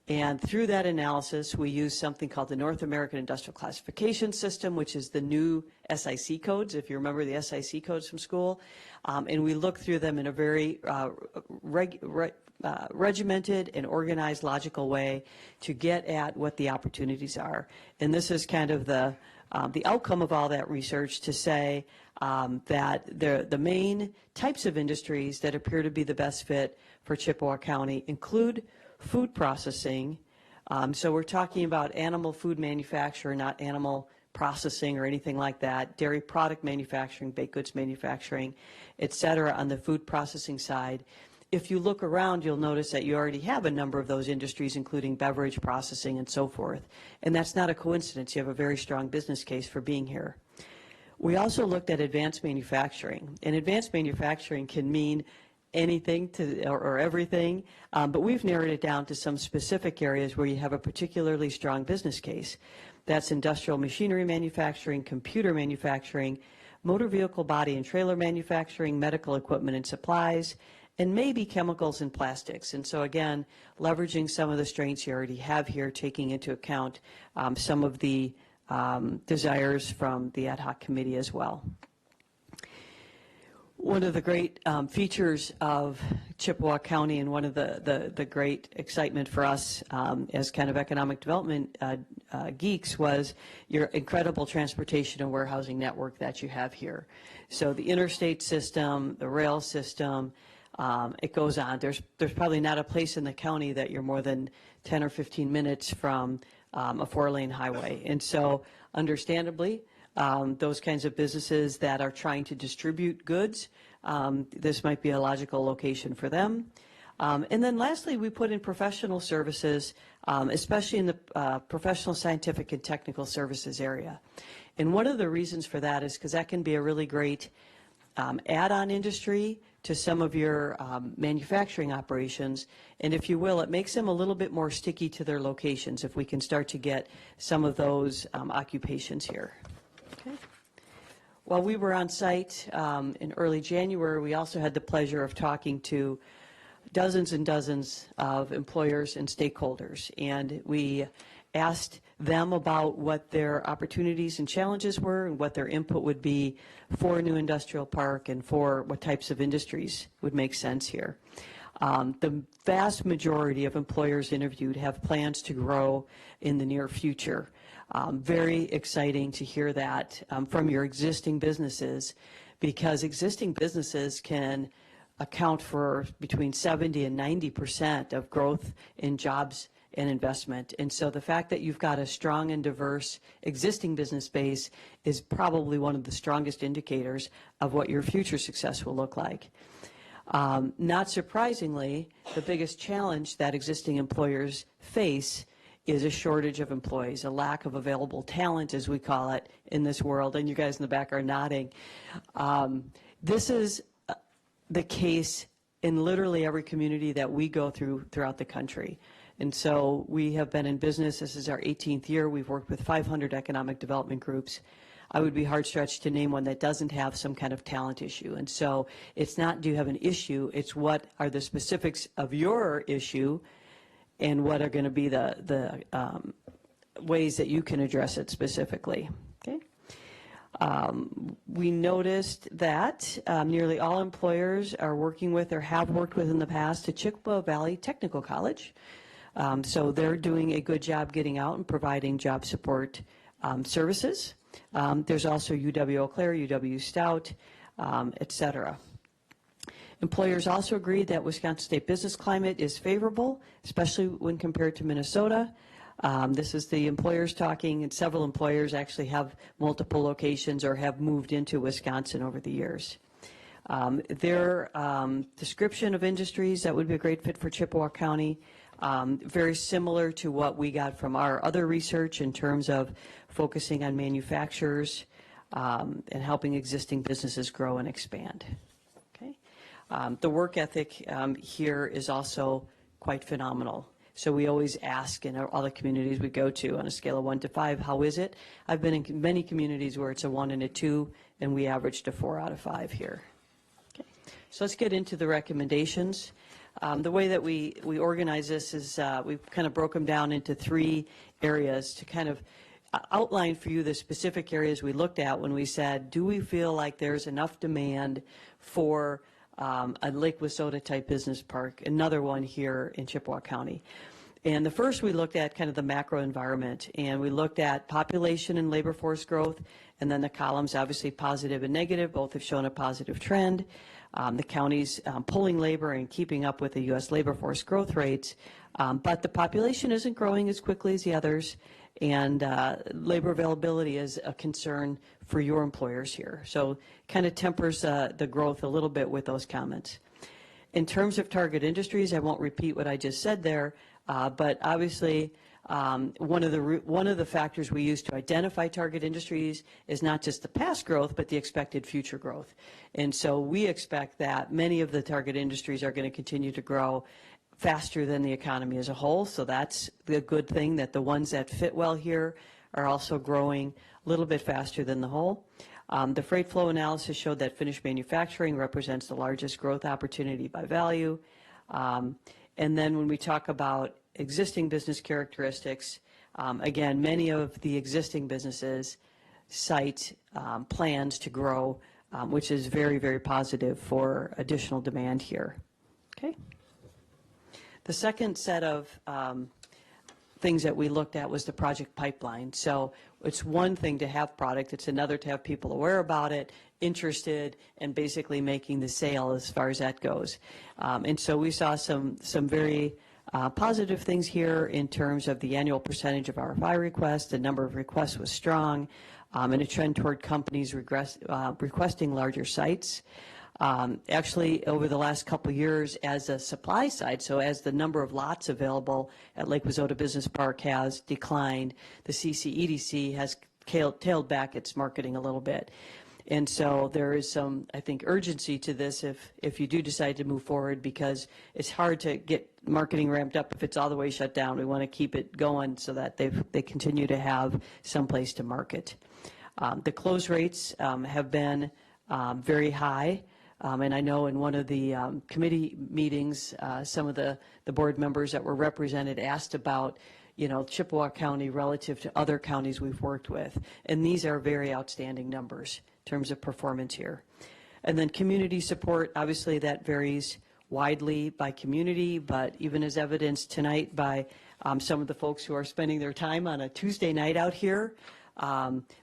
And through that analysis, we use something called the North American Industrial Classification System, which is the new SIC codes, if you remember the SIC codes from school. And we look through them in a very regimented and organized, logical way to get at what the opportunities are. And this is kind of the outcome of all that research to say that the main types of industries that appear to be the best fit for Chippewa County include food processing. So we're talking about animal food manufacture, not animal processing or anything like that, dairy product manufacturing, baked goods manufacturing, et cetera, on the food processing side. If you look around, you'll notice that you already have a number of those industries, including beverage processing and so forth. And that's not a coincidence. You have a very strong business case for being here. We also looked at advanced manufacturing. And advanced manufacturing can mean anything or everything, but we've narrowed it down to some specific areas where you have a particularly strong business case. That's industrial machinery manufacturing, computer manufacturing, motor vehicle body and trailer manufacturing, medical equipment and supplies, and maybe chemicals and plastics. And so again, leveraging some of the strengths you already have here, taking into account some of the desires from the ad hoc committee as well. One of the great features of Chippewa County, and one of the great excitement for us as kind of economic development geeks was your incredible transportation and warehousing network that you have here. So the interstate system, the rail system, it goes on. There's probably not a place in the county that you're more than 10 or 15 minutes from a 4-lane highway. And so understandably, those kinds of businesses that are trying to distribute goods, this might be a logical location for them. And then lastly, we put in professional services, especially in the professional, scientific, and technical services area. And one of the reasons for that is because that can be a really great add-on industry to some of your manufacturing operations. And if you will, it makes them a little bit more sticky to their locations if we can start to get some of those occupations here. Okay. While we were on site in early January, we also had the pleasure of talking to dozens and dozens of employers and stakeholders, and we asked them about what their opportunities and challenges were and what their input would be for a new industrial park and for what types of industries would make sense here. The vast majority of employers interviewed have plans to grow in the near future. Very exciting to hear that from your existing businesses, because existing businesses can account for between 70 and 90% of growth in jobs and investment. And so the fact that you've got a strong and diverse existing business base is probably one of the strongest indicators of what your future success will look like. Not surprisingly, the biggest challenge that existing employers face is a shortage of employees, a lack of available talent, as we call it in this world, and you guys in the back are nodding. This is the case in literally every community that we go throughout the country. And so we have been in business, this is our 18th year, we've worked with 500 economic development groups. I would be hard-stretched to name one that doesn't have some kind of talent issue. And so it's not, do you have an issue, it's what are the specifics of your issue and what are going to be the ways that you can address it specifically. Okay. We noticed that nearly all employers are working with or have worked with in the past the Chippewa Valley Technical College. So they're doing a good job getting out and providing job support services. There's also UW Eau Claire, UW Stout, et cetera. Employers also agreed that Wisconsin state business climate is favorable, especially when compared to Minnesota. This is the employers talking, and several employers actually have multiple locations or have moved into Wisconsin over the years. Their description of industries that would be a great fit for Chippewa County, very similar to what we got from our other research in terms of focusing on manufacturers and helping existing businesses grow and expand. Okay. The work ethic here is also quite phenomenal. So we always ask in all the communities we go to on a scale of 1 to 5, how is it? I've been in many communities where it's a 1 and a 2, and we averaged a 4 out of 5 here. Okay. So let's get into the recommendations. The way that we organize this is we've kind of broke them down into 3 areas to kind of outline for you the specific areas we looked at when we said, do we feel like there's enough demand for a Lake Wissota type business park, another one here in Chippewa County. And the first we looked at kind of the macro environment, and we looked at population and labor force growth, and then the columns obviously positive and negative, both have shown a positive trend. The county's pulling labor and keeping up with the U.S. labor force growth rates, but the population isn't growing as quickly as the others, and labor availability is a concern for your employers here. So kind of tempers the growth a little bit with those comments. In terms of target industries, I won't repeat what I just said there, but obviously one of the factors we use to identify target industries is not just the past growth, but the expected future growth. And so we expect that many of the target industries are going to continue to grow faster than the economy as a whole. So that's the good thing, that the ones that fit well here are also growing a little bit faster than the whole. The freight flow analysis showed that finished manufacturing represents the largest growth opportunity by value. And then when we talk about existing business characteristics, again, many of the existing businesses cite plans to grow, which is very, very positive for additional demand here. Okay. The second set of things that we looked at was the project pipeline. So it's one thing to have product, it's another to have people aware about it, interested, and basically making the sale as far as that goes. And so we saw some very positive things here in terms of the annual percentage of RFI requests. The number of requests was strong, and a trend toward companies requesting larger sites. Actually, over the last couple of years, as a supply side, so as the number of lots available at Lake Wissota Business Park has declined, the CCEDC has tailed back its marketing a little bit. And so there is some, I think, urgency to this if you do decide to move forward, because it's hard to get marketing ramped up if it's all the way shut down. We want to keep it going so that they continue to have some place to market. The close rates have been very high. And I know in one of the committee meetings, some of the board members that were represented asked about, Chippewa County relative to other counties we've worked with. And these are very outstanding numbers in terms of performance here. And then community support, obviously that varies widely by community, but even as evidenced tonight by some of the folks who are spending their time on a Tuesday night out here,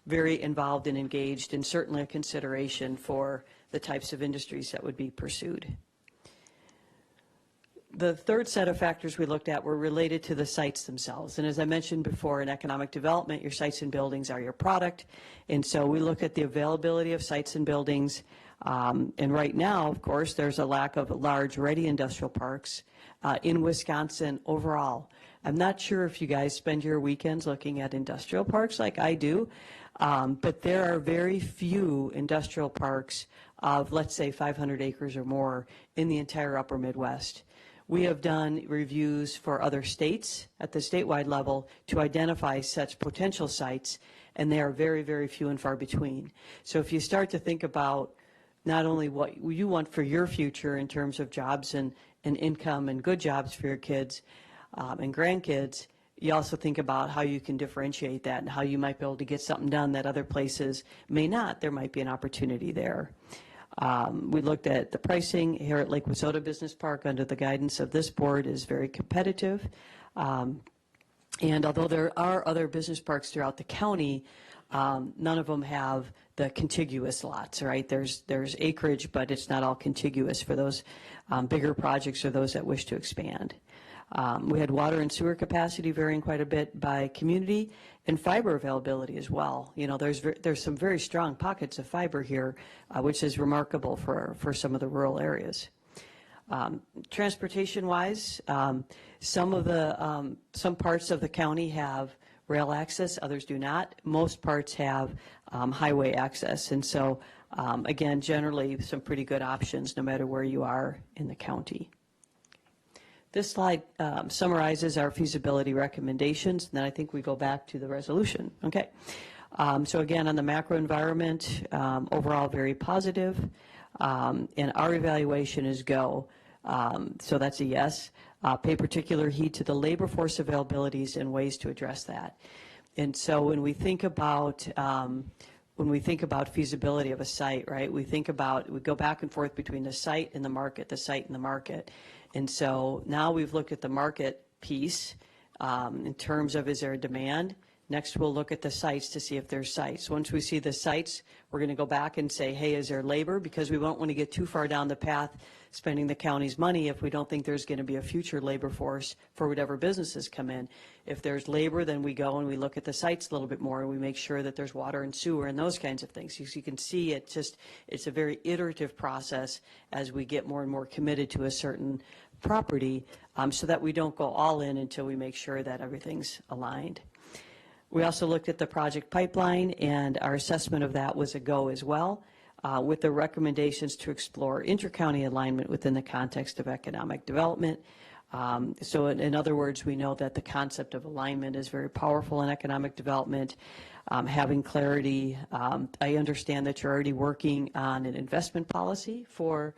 very involved and engaged, and certainly a consideration for the types of industries that would be pursued. The third set of factors we looked at were related to the sites themselves. And as I mentioned before, in economic development, your sites and buildings are your product. And so we looked at the availability of sites and buildings. And right now, of course, there's a lack of large ready industrial parks in Wisconsin overall. I'm not sure if you guys spend your weekends looking at industrial parks like I do, but there are very few industrial parks of, let's say, 500 acres or more in the entire upper Midwest. We have done reviews for other states at the statewide level to identify such potential sites, and they are very, very few and far between. So if you start to think about not only what you want for your future in terms of jobs and income and good jobs for your kids and grandkids, you also think about how you can differentiate that and how you might be able to get something done that other places may not. There might be an opportunity there. We looked at the pricing here at Lake Wissota Business Park under the guidance of this board is very competitive. And although there are other business parks throughout the county, none of them have the contiguous lots, right? There's acreage, but it's not all contiguous for those bigger projects or those that wish to expand. We had water and sewer capacity varying quite a bit by community, and fiber availability as well. There's some very strong pockets of fiber here, which is remarkable for some of the rural areas. Transportation-wise, some parts of the county have rail access, others do not. Most parts have highway access, and so again, generally some pretty good options no matter where you are in the county. This slide summarizes our feasibility recommendations, and then I think we go back to the resolution. Okay. So again, on the macro environment, overall very positive, and our evaluation is go. So that's a yes. Pay particular heed to the labor force availabilities and ways to address that. And so when we think about feasibility of a site, right, we go back and forth between the site and the market, the site and the market. And so now we've looked at the market piece in terms of is there a demand. Next, we'll look at the sites to see if there's sites. Once we see the sites, we're going to go back and say, hey, is there labor? Because we won't want to get too far down the path spending the county's money if we don't think there's going to be a future labor force for whatever businesses come in. If there's labor, then we go and we look at the sites a little bit more and we make sure that there's water and sewer and those kinds of things. So you can see it's a very iterative process as we get more and more committed to a certain property so that we don't go all in until we make sure that everything's aligned. We also looked at the project pipeline, and our assessment of that was a go as well, with the recommendations to explore intercounty alignment within the context of economic development. So in other words, we know that the concept of alignment is very powerful in economic development. Having clarity, I understand that you're already working on an investment policy for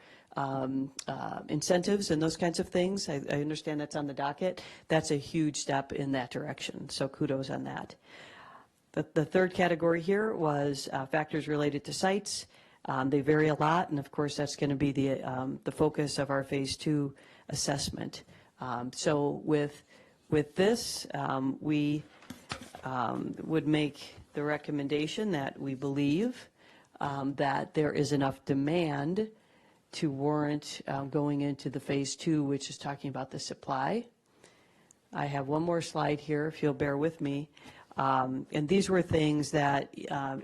incentives and those kinds of things. I understand that's on the docket. That's a huge step in that direction, so kudos on that. The third category here was factors related to sites. They vary a lot, and of course that's going to be the focus of our phase 2 assessment. So with this, we would make the recommendation that we believe that there is enough demand to warrant going into the phase 2, which is talking about the supply. I have one more slide here, if you'll bear with me. And these were things that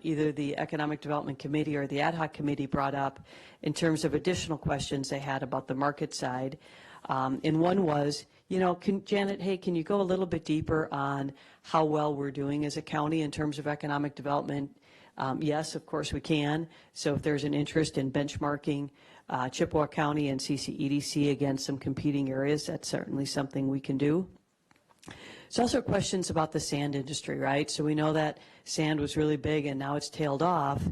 either the Economic Development Committee or the Ad hoc Committee brought up in terms of additional questions they had about the market side. And one was, you know, Janet, hey, can you go a little bit deeper on how well we're doing as a county in terms of economic development? Yes, of course we can. So if there's an interest in benchmarking Chippewa County and CCEDC against some competing areas, that's certainly something we can do. There's also questions about the sand industry, right? So we know that sand was really big and now it's tailed off.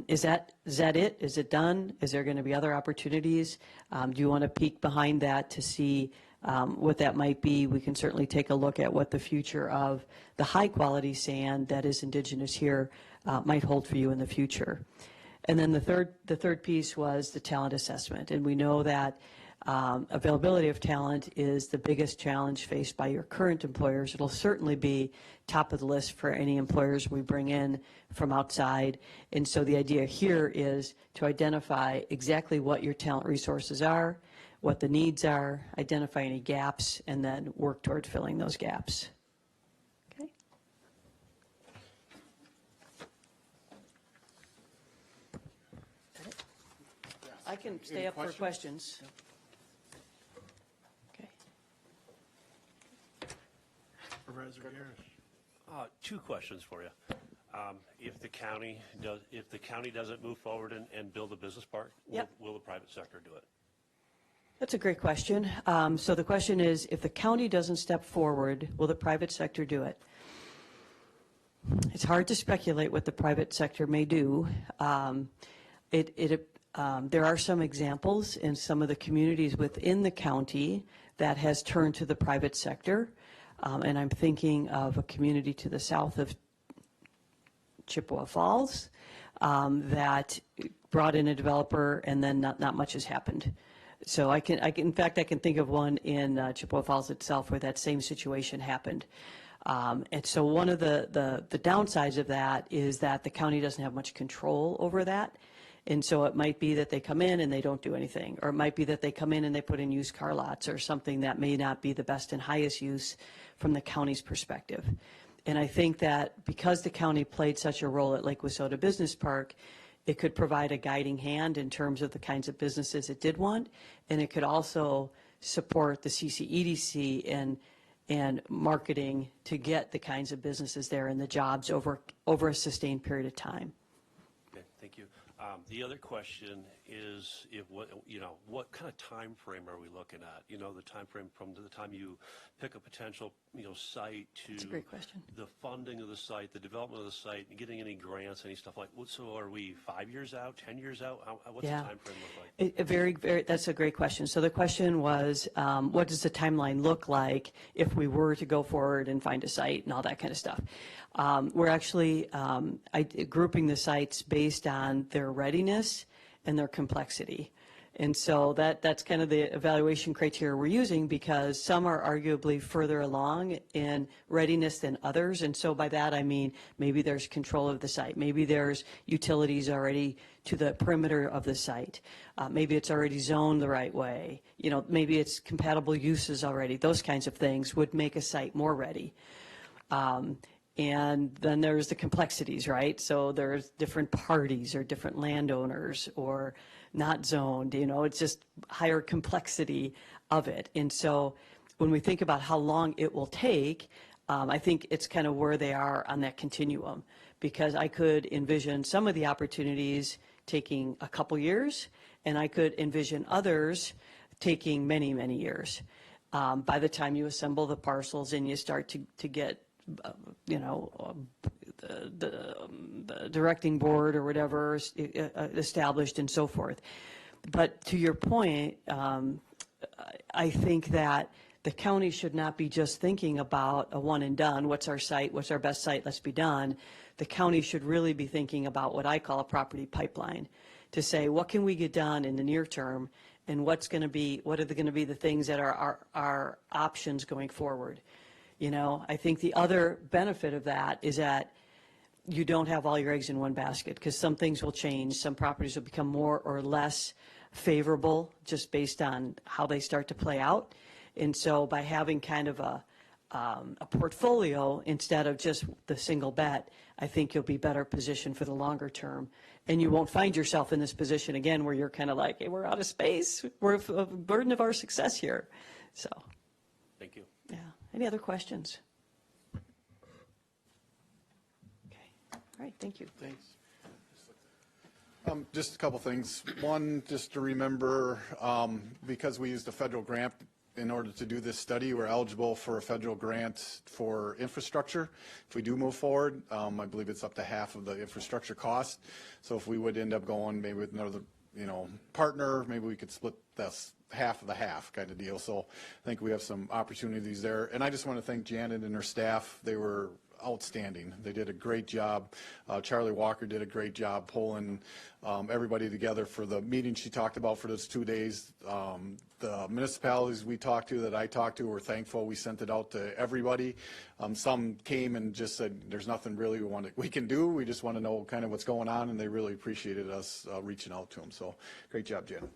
Is that it? Is it done? Is there going to be other opportunities? Do you want to peek behind that to see what that might be? We can certainly take a look at what the future of the high quality sand that is indigenous here might hold for you in the future. And then the third piece was the talent assessment. And we know that availability of talent is the biggest challenge faced by your current employers. It'll certainly be top of the list for any employers we bring in from outside. And so the idea here is to identify exactly what your talent resources are, what the needs are, identify any gaps, and then work toward filling those gaps. Okay. I can stay up for questions. Okay. Supervisor Garris. Two questions for you. If the county doesn't move forward and build a business park, will the private sector do it? That's a great question. So the question is, if the county doesn't step forward, will the private sector do it? It's hard to speculate what the private sector may do. There are some examples in some of the communities within the county that has turned to the private sector. And I'm thinking of a community to the south of Chippewa Falls that brought in a developer and then not much has happened. So in fact, I can think of one in Chippewa Falls itself where that same situation happened. And so one of the downsides of that is that the county doesn't have much control over that. And so it might be that they come in and they don't do anything, or it might be that they come in and they put in used car lots or something that may not be the best and highest use from the county's perspective. And I think that because the county played such a role at Lake Wissota Business Park, it could provide a guiding hand in terms of the kinds of businesses it did want, and it could also support the CCEDC and marketing to get the kinds of businesses there and the jobs over a sustained period of time. Okay, thank you. The other question is, what kind of time frame are we looking at? You know, the time frame from the time you pick a potential, site to That's a great question. The funding of the site, the development of the site, and getting any grants, any stuff like. So, are we 5 years out, 10 years out? What's the time frame look like? That's a great question. So the question was, what does the timeline look like if we were to go forward and find a site and all that kind of stuff? We're actually grouping the sites based on their readiness and their complexity. And so that's kind of the evaluation criteria we're using, because some are arguably further along in readiness than others. And so by that I mean maybe there's control of the site, maybe there's utilities already to the perimeter of the site, maybe it's already zoned the right way, maybe it's compatible uses already. Those kinds of things would make a site more ready. And then there's the complexities, right? So there's different parties or different landowners or not zoned, it's just higher complexity of it. And so when we think about how long it will take, I think it's kind of where they are on that continuum, because I could envision some of the opportunities taking a couple years, and I could envision others taking many, many years. By the time you assemble the parcels and you start to get the directing board or whatever established and so forth. But to your point, I think that the county should not be just thinking about a one and done, what's our site, what's our best site, let's be done. The county should really be thinking about what I call a property pipeline, to say, what can we get done in the near term, and what are going to be the things that are our options going forward. You know, I think the other benefit of that is that you don't have all your eggs in one basket, because some things will change. Some properties will become more or less favorable just based on how they start to play out. And so by having kind of a portfolio instead of just the single bet, I think you'll be better positioned for the longer term. And you won't find yourself in this position again where you're kind of like, hey, we're out of space. We're a burden of our success here. So, Thank you. yeah. Any other questions? Okay. All right. Thank you. Thanks. Just a couple things. One, just to remember, because we used a federal grant in order to do this study, we're eligible for a federal grant for infrastructure. If we do move forward, I believe it's up to half of the infrastructure cost. So if we would end up going maybe with another, partner, maybe we could split this half of the half kind of deal. So I think we have some opportunities there. And I just want to thank Janet and her staff. They were outstanding. They did a great job. Charlie Walker did a great job pulling everybody together for the meeting she talked about for those 2 days. The municipalities we talked to, that I talked to, were thankful. We sent it out to everybody. Some came and just said, there's nothing really we can do. We just want to know kind of what's going on, and they really appreciated us reaching out to them. So great job, Janet.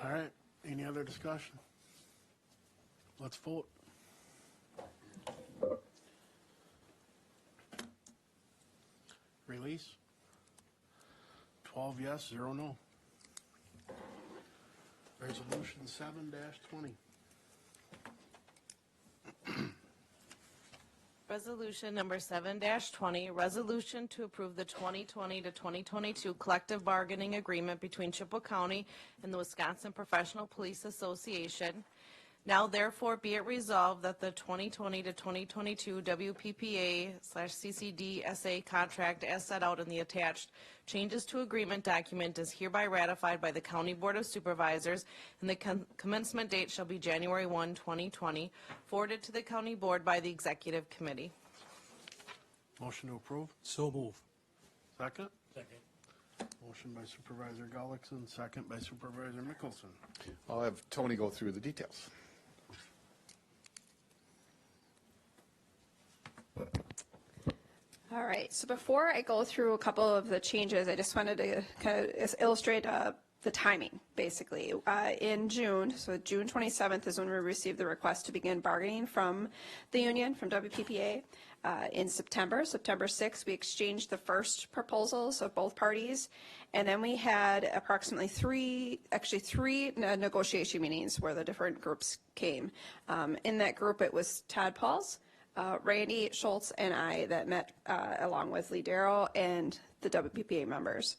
All right, any other discussion? Let's vote. Release. 12 yes, 0 no. Resolution 7-20. Resolution number 7-20, resolution to approve the 2020 to 2022 collective bargaining agreement between Chippewa County and the Wisconsin Professional Police Association. Now therefore be it resolved that the 2020 to 2022 WPPA/CCD-SA contract as set out in the attached changes to agreement document is hereby ratified by the County Board of Supervisors, and the commencement date shall be January 1, 2020, forwarded to the County Board by the Executive Committee. Motion to approve. So move. Second. Second. Motion by Supervisor Gullickson, second by Supervisor Mickelson. I'll have Tony go through the details. All right, so before I go through a couple of the changes, I just wanted to kind of illustrate the timing, basically. In June, so June 27th is when we received the request to begin bargaining from the union, from WPPA. In September 6th, we exchanged the first proposals of both parties, and then we had approximately three negotiation meetings where the different groups came. In that group, it was Todd Pauls, Randy Schultz, and I that met along with Lee Darrow and the WPPA members.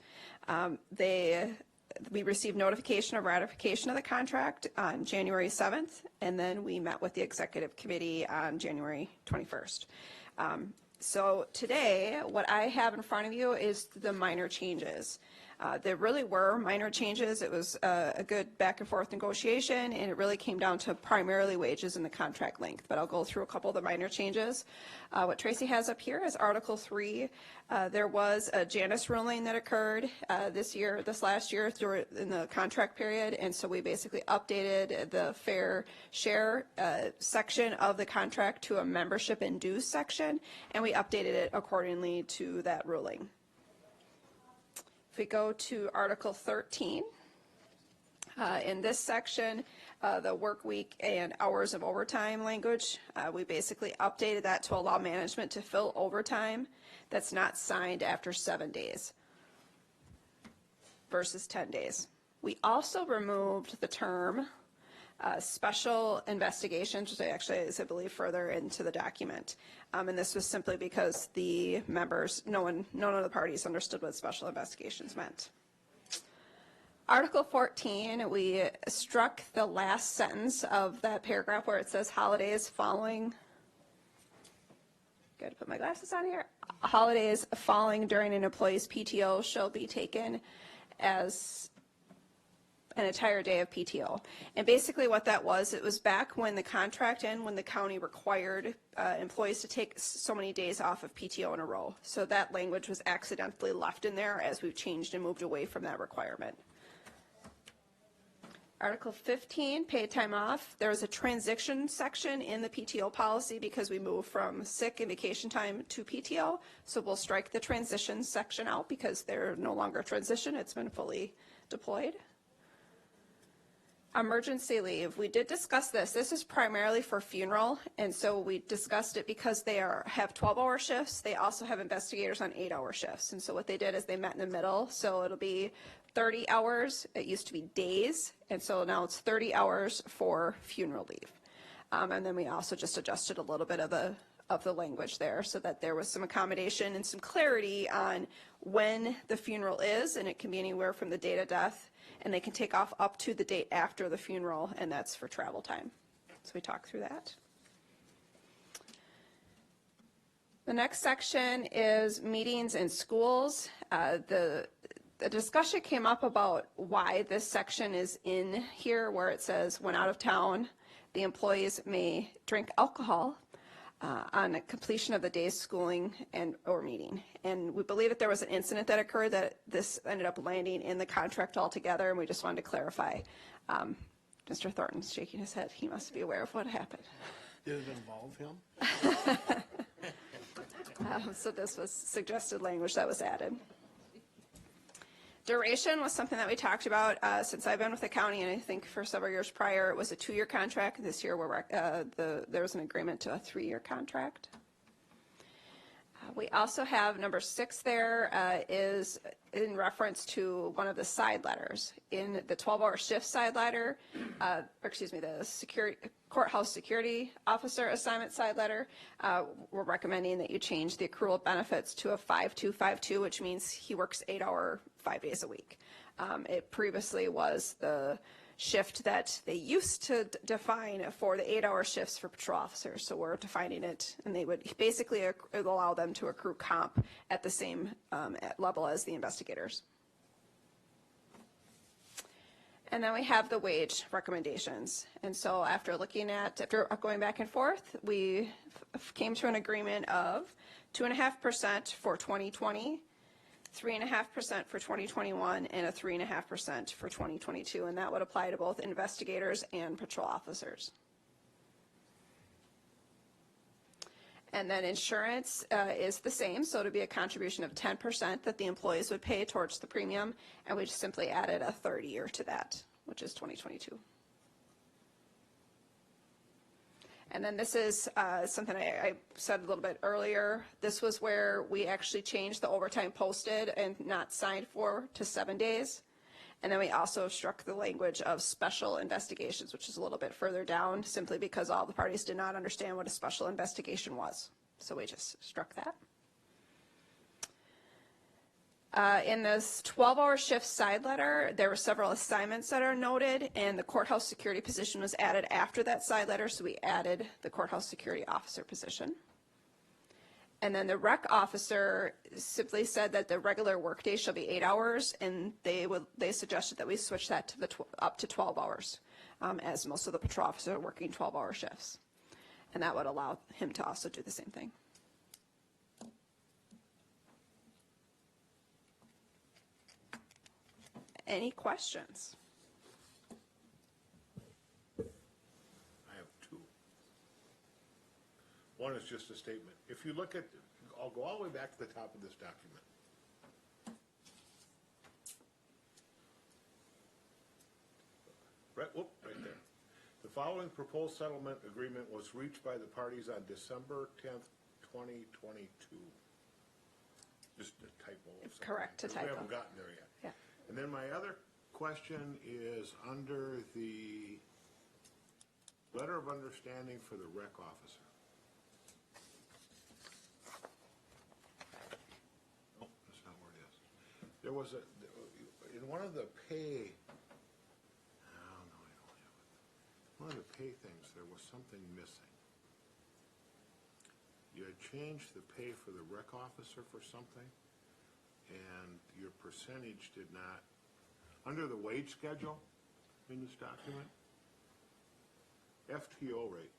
We received notification of ratification of the contract on January 7th, and then we met with the Executive Committee on January 21st. So today, what I have in front of you is the minor changes. There really were minor changes. It was a good back and forth negotiation, and it really came down to primarily wages and the contract length. But I'll go through a couple of the minor changes. What Tracy has up here is Article 3. There was a Janus ruling that occurred this last year in the contract period, and so we basically updated the fair share section of the contract to a membership and dues section, and we updated it accordingly to that ruling. If we go to Article 13, in this section, the work week and hours of overtime language, we basically updated that to allow management to fill overtime that's not signed after 7 days versus 10 days. We also removed the term special investigations, which actually is, I believe, further into the document. And this was simply because the members, none of the parties understood what special investigations meant. Article 14, we struck the last sentence of that paragraph where it says holidays following. Got to put my glasses on here. Holidays falling during an employee's PTO shall be taken as an entire day of PTO. And basically what that was, it was back when the contract ended, when the county required employees to take so many days off of PTO in a row. So that language was accidentally left in there as we've changed and moved away from that requirement. Article 15, paid time off. There was a transition section in the PTO policy because we moved from sick and vacation time to PTO. So we'll strike the transition section out because they're no longer a transition. It's been fully deployed. Emergency leave. We did discuss this. This is primarily for funeral, and so we discussed it because they have 12-hour shifts. They also have investigators on 8-hour shifts, and so what they did is they met in the middle. So it'll be 30 hours. It used to be days, and so now it's 30 hours for funeral leave. And then we also just adjusted a little bit of the language there so that there was some accommodation and some clarity on when the funeral is, and it can be anywhere from the date of death, and they can take off up to the date after the funeral, and that's for travel time. So we talked through that. The next section is meetings in schools. The discussion came up about why this section is in here, where it says when out of town, the employees may drink alcohol on completion of the day's schooling and or meeting. And we believe that there was an incident that occurred that this ended up landing in the contract altogether, and we just wanted to clarify. Mr. Thornton's shaking his head. He must be aware of what happened. Did it involve him? So this was suggested language that was added. Duration was something that we talked about since I've been with the county, and I think for several years prior it was a 2-year contract. This year there was an agreement to a 3-year contract. We also have number 6 there is in reference to one of the side letters. In the 12-hour shift side letter, the courthouse security officer assignment side letter, we're recommending that you change the accrual benefits to a 5-2-5-2, which means he works 8-hour, 5 days a week. It previously was the shift that they used to define for the 8-hour shifts for patrol officers. So we're defining it, and they would basically allow them to accrue comp at the same level as the investigators. And then we have the wage recommendations. And so after going back and forth, we came to an agreement of 2.5% for 2020, 3.5% for 2021, and a 3.5% for 2022, and that would apply to both investigators and patrol officers. And then insurance is the same, so it'll be a contribution of 10% that the employees would pay towards the premium, and we just simply added a third year to that, which is 2022. And then this is something I said a little bit earlier. This was where we actually changed the overtime posted and not signed for to 7 days. And then we also struck the language of special investigations, which is a little bit further down, simply because all the parties did not understand what a special investigation was. So we just struck that. In this 12-hour shift side letter, there were several assignments that are noted, and the courthouse security position was added after that side letter, so we added the courthouse security officer position. And then the rec officer simply said that the regular workday shall be 8 hours, and they suggested that we switch that to up to 12 hours, as most of the patrol officers are working 12-hour shifts. And that would allow him to also do the same thing. Any questions? I have 2. One is just a statement. If you look at, I'll go all the way back to the top of this document. Right there. The following proposed settlement agreement was reached by the parties on December 10th, 2022. Just a typo. Correct, to typo. We haven't gotten there yet. Yeah. And then my other question is under the letter of understanding for the rec officer. No, that's not where it is. There was in one of the pay, oh no, I don't have it. One of the pay things, there was something missing. You had changed the pay for the rec officer for something, and your percentage did not, under the wage schedule, in this document? FTO rate.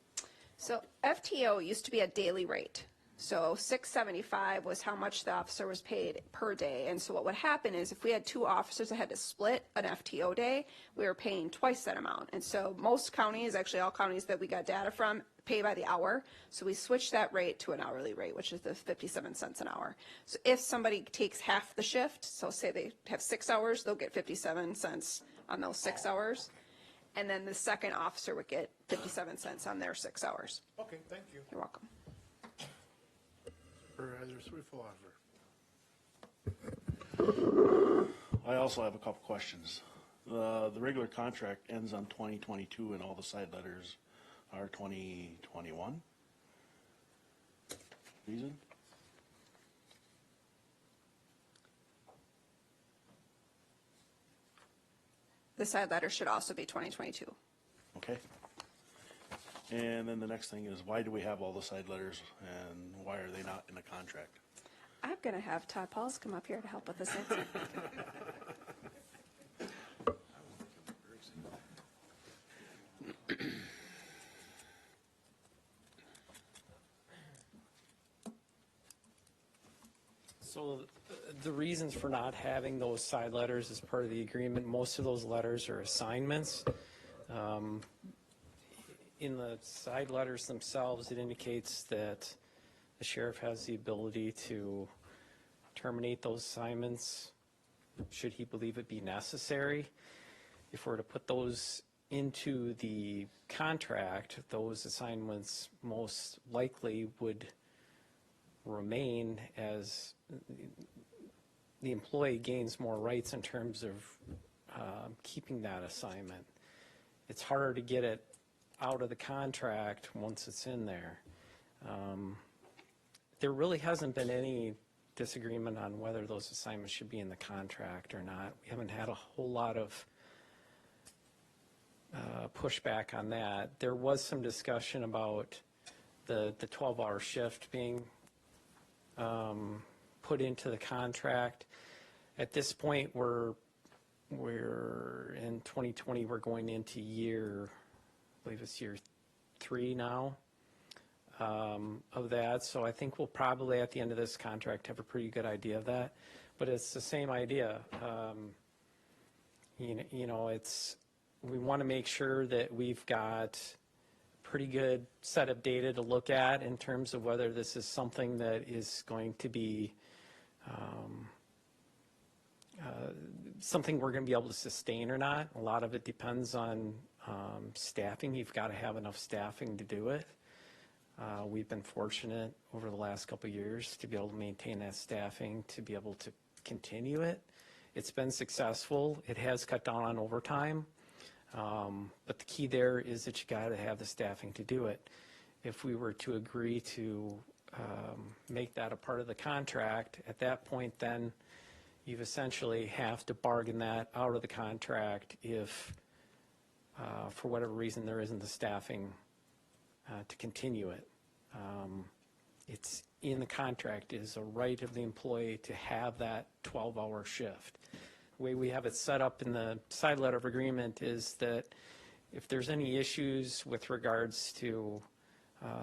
So FTO used to be a daily rate. So $675 was how much the officer was paid per day. And so what would happen is if we had two officers that had to split an FTO day, we were paying twice that amount. And so most counties, actually all counties that we got data from, pay by the hour. So we switched that rate to an hourly rate, which is the 57 cents an hour. So if somebody takes half the shift, so say they have 6 hours, they'll get 57 cents on those 6 hours. And then the second officer would get 57 cents on their 6 hours. Okay, thank you. You're welcome. Supervisor Sweetwater. I also have a couple questions. The regular contract ends on 2022 and all the side letters are 2021. Reason? The side letter should also be 2022. Okay. And then the next thing is, why do we have all the side letters and why are they not in the contract? I'm going to have Todd Pauls come up here to help with this answer. So the reasons for not having those side letters as part of the agreement, most of those letters are assignments. In the side letters themselves, it indicates that the sheriff has the ability to terminate those assignments should he believe it be necessary. If we're to put those into the contract, those assignments most likely would remain as the employee gains more rights in terms of keeping that assignment. It's harder to get it out of the contract once it's in there. There really hasn't been any disagreement on whether those assignments should be in the contract or not. We haven't had a whole lot of pushback on that. There was some discussion about the 12-hour shift being put into the contract. At this point, we're in 2020, we're going into I believe it's year 3 now of that. So I think we'll probably at the end of this contract have a pretty good idea of that. But it's the same idea. We want to make sure that we've got pretty good set of data to look at in terms of whether this is something that is going to be something we're going to be able to sustain or not. A lot of it depends on staffing. You've got to have enough staffing to do it. We've been fortunate over the last couple of years to be able to maintain that staffing, to be able to continue it. It's been successful. It has cut down on overtime. But the key there is that you got to have the staffing to do it. If we were to agree to make that a part of the contract, at that point then you've essentially have to bargain that out of the contract if for whatever reason there isn't the staffing to continue it. It's in the contract, is a right of the employee to have that 12-hour shift. The way we have it set up in the side letter of agreement is that if there's any issues with regards to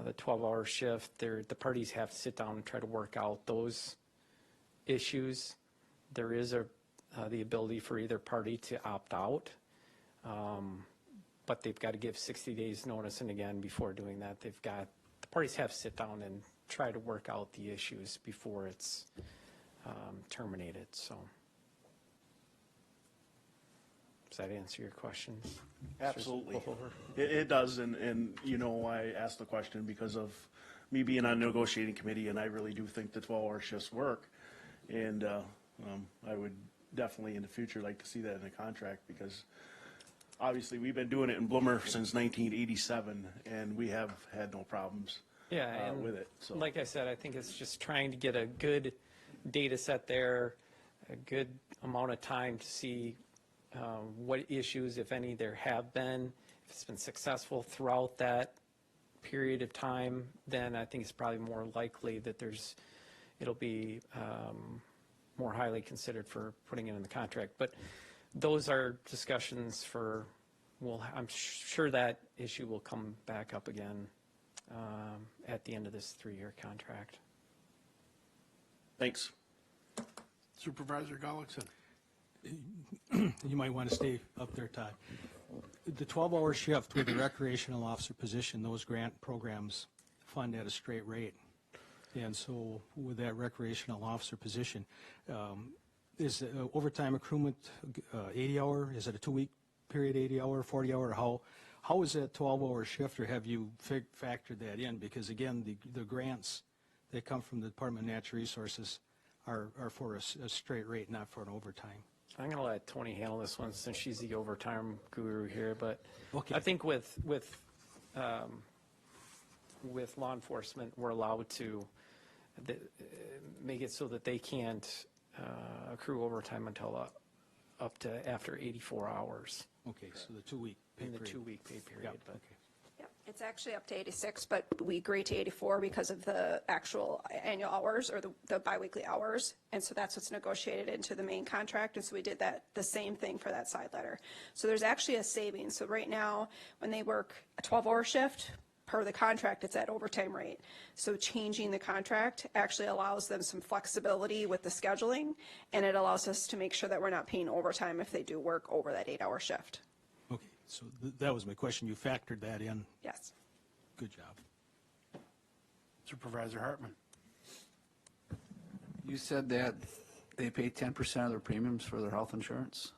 the 12-hour shift, the parties have to sit down and try to work out those issues. There is the ability for either party to opt out, but they've got to give 60 days notice, and again, before doing that, the parties have to sit down and try to work out the issues before it's terminated. So. Does that answer your questions? Absolutely. It does, and I asked the question because of me being on the negotiating committee, and I really do think the 12-hour shifts work. And I would definitely in the future like to see that in the contract, because obviously we've been doing it in Bloomer since 1987, and we have had no problems with it. So. Like I said, I think it's just trying to get a good data set there, a good amount of time to see what issues, if any, there have been. If it's been successful throughout that period of time, then I think it's probably more likely that it'll be more highly considered for putting it in the contract. But those are discussions for I'm sure that issue will come back up again at the end of this 3-year contract. Thanks. Supervisor Gullickson. You might want to stay up there, Todd. The 12-hour shift with the recreational officer position, those grant programs fund at a straight rate. And so with that recreational officer position, is overtime accruement 80-hour? Is it a 2-week period, 80-hour, 40-hour? How is that 12-hour shift, or have you factored that in? Because again, the grants that come from the Department of Natural Resources are for a straight rate, not for an overtime. I'm going to let Tony handle this one since she's the overtime guru here, but Okay. I think with law enforcement, we're allowed to make it so that they can't accrue overtime until up to after 84 hours. Okay, so the 2-week pay In the period. 2-week pay period. Yeah, But okay. Yep, it's actually up to 86, but we agreed to 84 because of the actual annual hours or the biweekly hours. And so that's what's negotiated into the main contract. And so we did that, the same thing for that side letter. So there's actually a savings. So right now, when they work a 12-hour shift, per the contract, it's at overtime rate. So changing the contract actually allows them some flexibility with the scheduling, and it allows us to make sure that we're not paying overtime if they do work over that 8-hour shift. Okay, so that was my question. You factored that in. Yes. Good job. Supervisor Hartman. You said that they pay 10% of their premiums for their health insurance.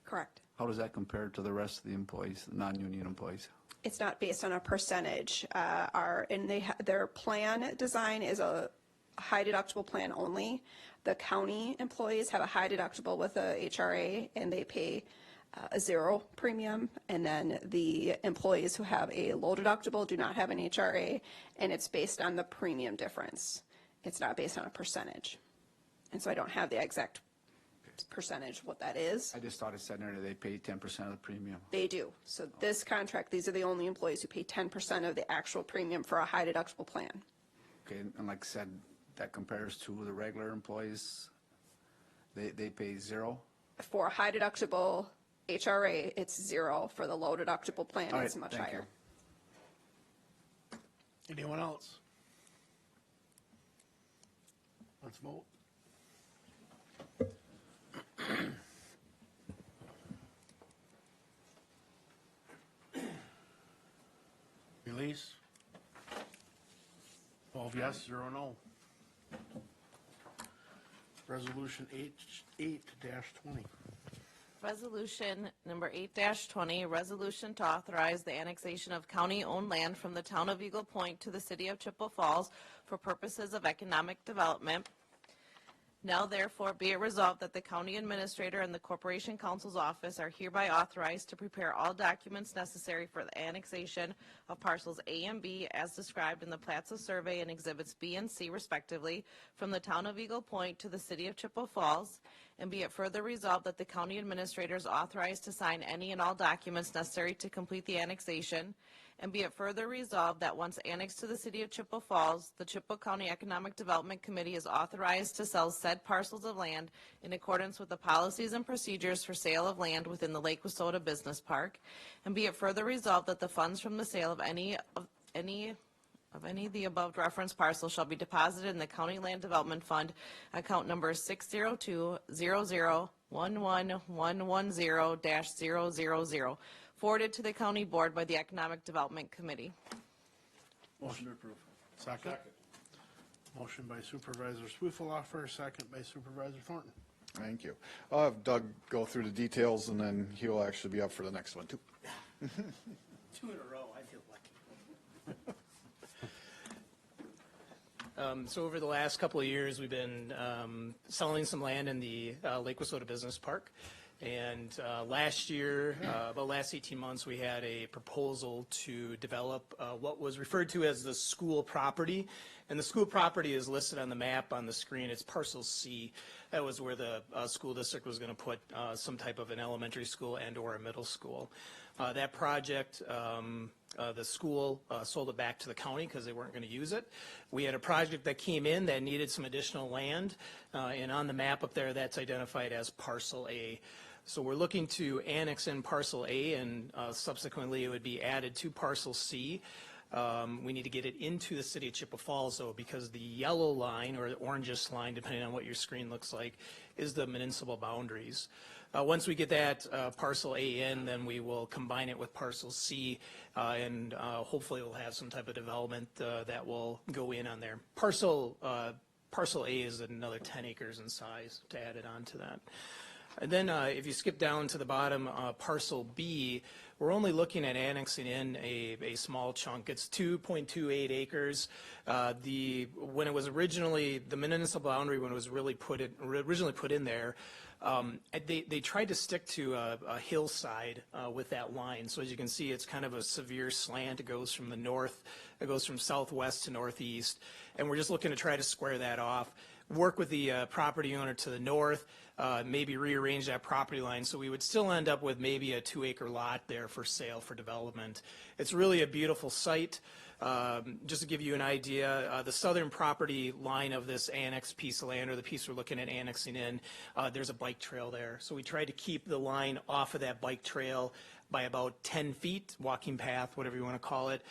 Correct. How does that compare to the rest of the employees, the non-union employees? It's not based on a percentage. Their plan design is a high deductible plan only. The county employees have a high deductible with a HRA, and they pay a 0 premium. And then the employees who have a low deductible do not have an HRA, and it's based on the premium difference. It's not based on a percentage. And so I don't have the exact percentage what that is. I just thought it said in there that they pay 10% of the premium. They do. So this contract, these are the only employees who pay 10% of the actual premium for a high deductible plan. Okay, and like I said, that compares to the regular employees. They pay 0. For a high deductible HRA, it's 0. For the low deductible plan, All right, it's much thank higher. Anyone else? Let's vote. Release. 12 yes, 0 no. Resolution 8-20. Resolution number 8-20, resolution to authorize the annexation of county-owned land from the town of Eagle Point to the city of Chippewa Falls for purposes of economic development. Now therefore be it resolved that the county administrator and the corporation counsel's office are hereby authorized to prepare all documents necessary for the annexation of parcels A and B as described in the plats of survey and exhibits B and C respectively from the town of Eagle Point to the city of Chippewa Falls. And be it further resolved that the county administrator is authorized to sign any and all documents necessary to complete the annexation. And be it further resolved that once annexed to the city of Chippewa Falls, the Chippewa County Economic Development Committee is authorized to sell said parcels of land in accordance with the policies and procedures for sale of land within the Lake Wissota Business Park. And be it further resolved that the funds from the sale of any of the above referenced parcels shall be deposited in the County Land Development Fund, account number 602-00-11110-000, forwarded to the County Board by the Economic Development Committee. Motion to approve. Second. Motion by Supervisor Swiffeloffer, second by Supervisor Thornton. Thank you. I'll have Doug go through the details, and then he'll actually be up for the next one, too. 2 in a row, I feel lucky. So over the last couple of years, we've been selling some land in the Lake Wissota Business Park. And last year, about last 18 months, we had a proposal to develop what was referred to as the school property. And the school property is listed on the map on the screen. It's parcel C. That was where the school district was going to put some type of an elementary school and or a middle school. That project the school sold it back to the county because they weren't going to use it. We had a project that came in that needed some additional land, and on the map up there, that's identified as Parcel A. So we're looking to annex in Parcel A, and subsequently it would be added to Parcel C. We need to get it into the city of Chippewa Falls, though, because the yellow line, or the orangish line, depending on what your screen looks like, is the municipal boundaries. Once we get that Parcel A in, then we will combine it with Parcel C, and hopefully we'll have some type of development that will go in on there. Parcel A is another 10 acres in size to add it on to that. And then if you skip down to the bottom, Parcel B, we're only looking at annexing in a small chunk. It's 2.28 acres. When it was originally, the municipal boundary, when it was originally put in there, they tried to stick to a hillside with that line. So as you can see, it's kind of a severe slant. It goes from the north, it goes from southwest to northeast. And we're just looking to try to square that off. Work with the property owner to the north, maybe rearrange that property line so we would still end up with maybe a 2-acre lot there for sale for development. It's really a beautiful site. Just to give you an idea, the southern property line of this annexed piece of land, or the piece we're looking at annexing in, there's a bike trail there. So we tried to keep the line off of that bike trail by about 10 feet, walking path, whatever you want to call it,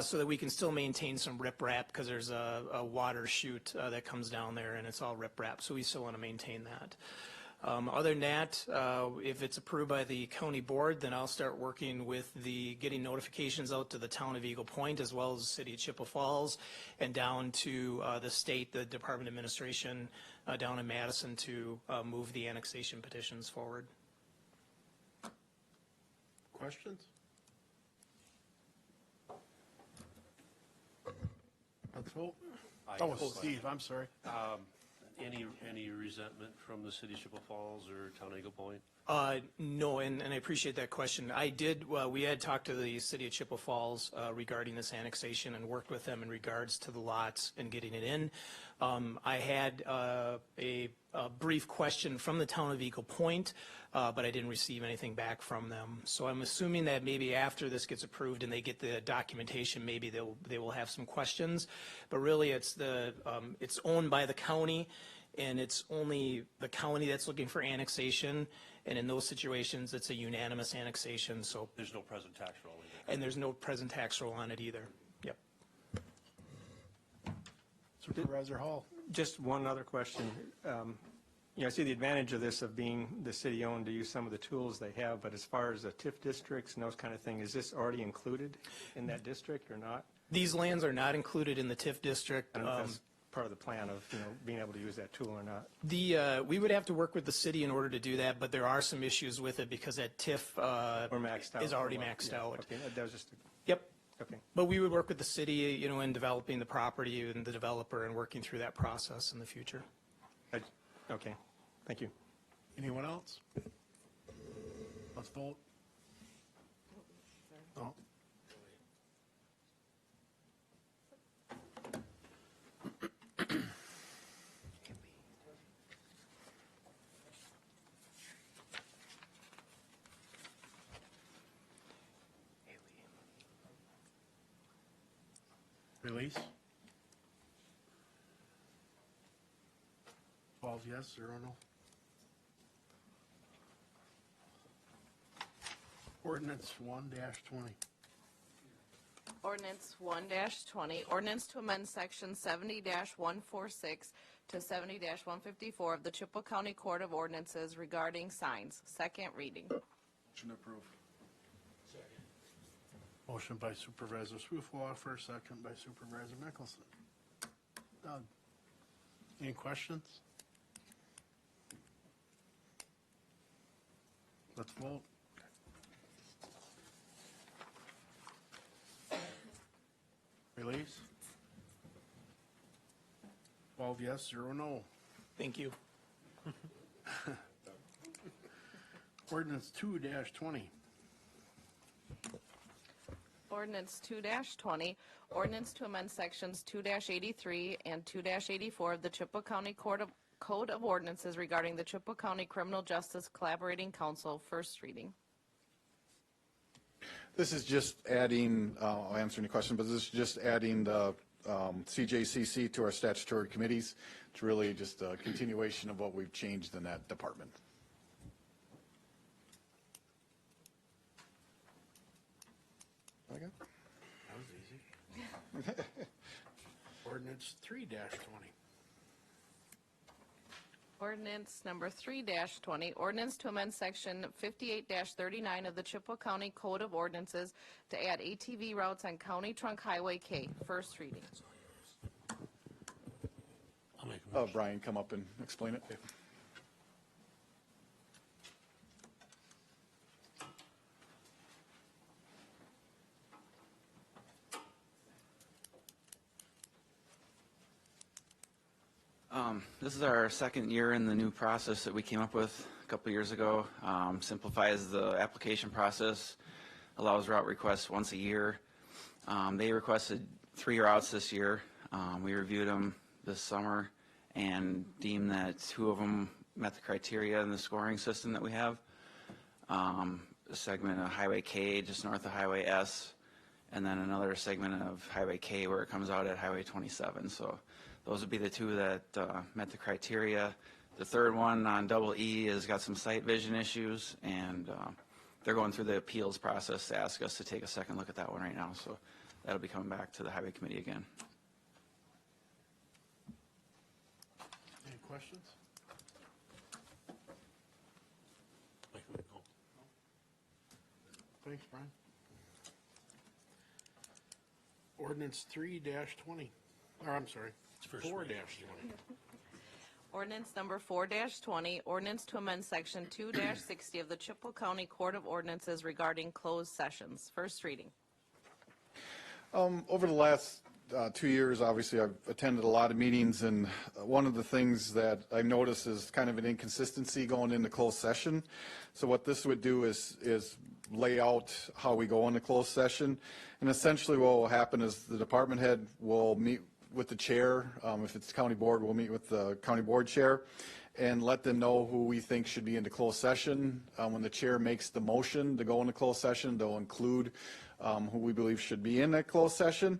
so that we can still maintain some riprap, because there's a water chute that comes down there and it's all riprap, so we still want to maintain that. Other than that, if it's approved by the county board, then I'll start working with getting notifications out to the town of Eagle Point, as well as the city of Chippewa Falls, and down to the state, the Department of Administration down in Madison, to move the annexation petitions forward. Questions? Let's vote. Oh, Steve, I'm sorry. Any resentment from the city of Chippewa Falls or town of Eagle Point? No, and I appreciate that question. We had talked to the city of Chippewa Falls regarding this annexation and worked with them in regards to the lots and getting it in. I had a brief question from the town of Eagle Point, but I didn't receive anything back from them. So I'm assuming that maybe after this gets approved and they get the documentation, maybe they will have some questions. But really, it's owned by the county, and it's only the county that's looking for annexation. And in those situations, it's a unanimous annexation. So there's no present tax roll either. And there's no present tax roll on it either. Yep. Supervisor Hall. Just one other question. I see the advantage of this, of being the city-owned, to use some of the tools they have, but as far as the TIF districts and those kind of things, is this already included in that district or not? These lands are not included in the TIF district. I don't know if that's part of the plan of being able to use that tool or not. We would have to work with the city in order to do that, but there are some issues with it because that TIF is already maxed out. Okay, that was just. Yep. Okay. But we would work with the city, in developing the property and the developer and working through that process in the future. Okay. Thank you. Anyone else? Let's vote. No. Release. 12 yes, 0 no. Ordinance 1-20. Ordinance 1-20, ordinance to amend section 70-146 to 70-154 of the Chippewa County Court of Ordinances regarding signs. Second reading. Motion approved. Motion by Supervisor Swoof-Walfer, second by Supervisor Mickelson. Doug, any questions? Let's vote. Release. 12 yes, 0 no. Thank you. Ordinance 2-20. Ordinance 2-20, ordinance to amend sections 2-83 and 2-84 of the Chippewa County Code of Ordinances regarding the Chippewa County Criminal Justice Collaborating Council. First reading. This is just adding, I'll answer any questions, but this is just adding the CJCC to our statutory committees. It's really just a continuation of what we've changed in that department. That was easy. Ordinance 3-20. Ordinance number 3-20, ordinance to amend section 58-39 of the Chippewa County Code of Ordinances to add ATV routes on County Trunk Highway K. First reading. I'll make a motion. Brian, come up and explain it. This is our second year in the new process that we came up with a couple years ago. Simplifies the application process, allows route requests once a year. They requested 3 routes this year. We reviewed them this summer and deemed that 2 of them met the criteria in the scoring system that we have. A segment of Highway K just north of Highway S, and then another segment of Highway K where it comes out at Highway 27. So those would be the 2 that met the criteria. The third one on Double E has got some sight vision issues, and they're going through the appeals process to ask us to take a second look at that one right now. So that'll be coming back to the Highway Committee again. Any questions? Thanks, Brian. Ordinance 3-20, or I'm sorry, 4-20. Ordinance number 4-20, ordinance to amend section 2-60 of the Chippewa County Court of Ordinances regarding closed sessions. First reading. Over the last 2 years, obviously, I've attended a lot of meetings, and one of the things that I've noticed is kind of an inconsistency going into closed session. So what this would do is lay out how we go into closed session. And essentially what will happen is the department head will meet with the chair. If it's the county board, we'll meet with the county board chair and let them know who we think should be into closed session. When the chair makes the motion to go into closed session, they'll include who we believe should be in that closed session.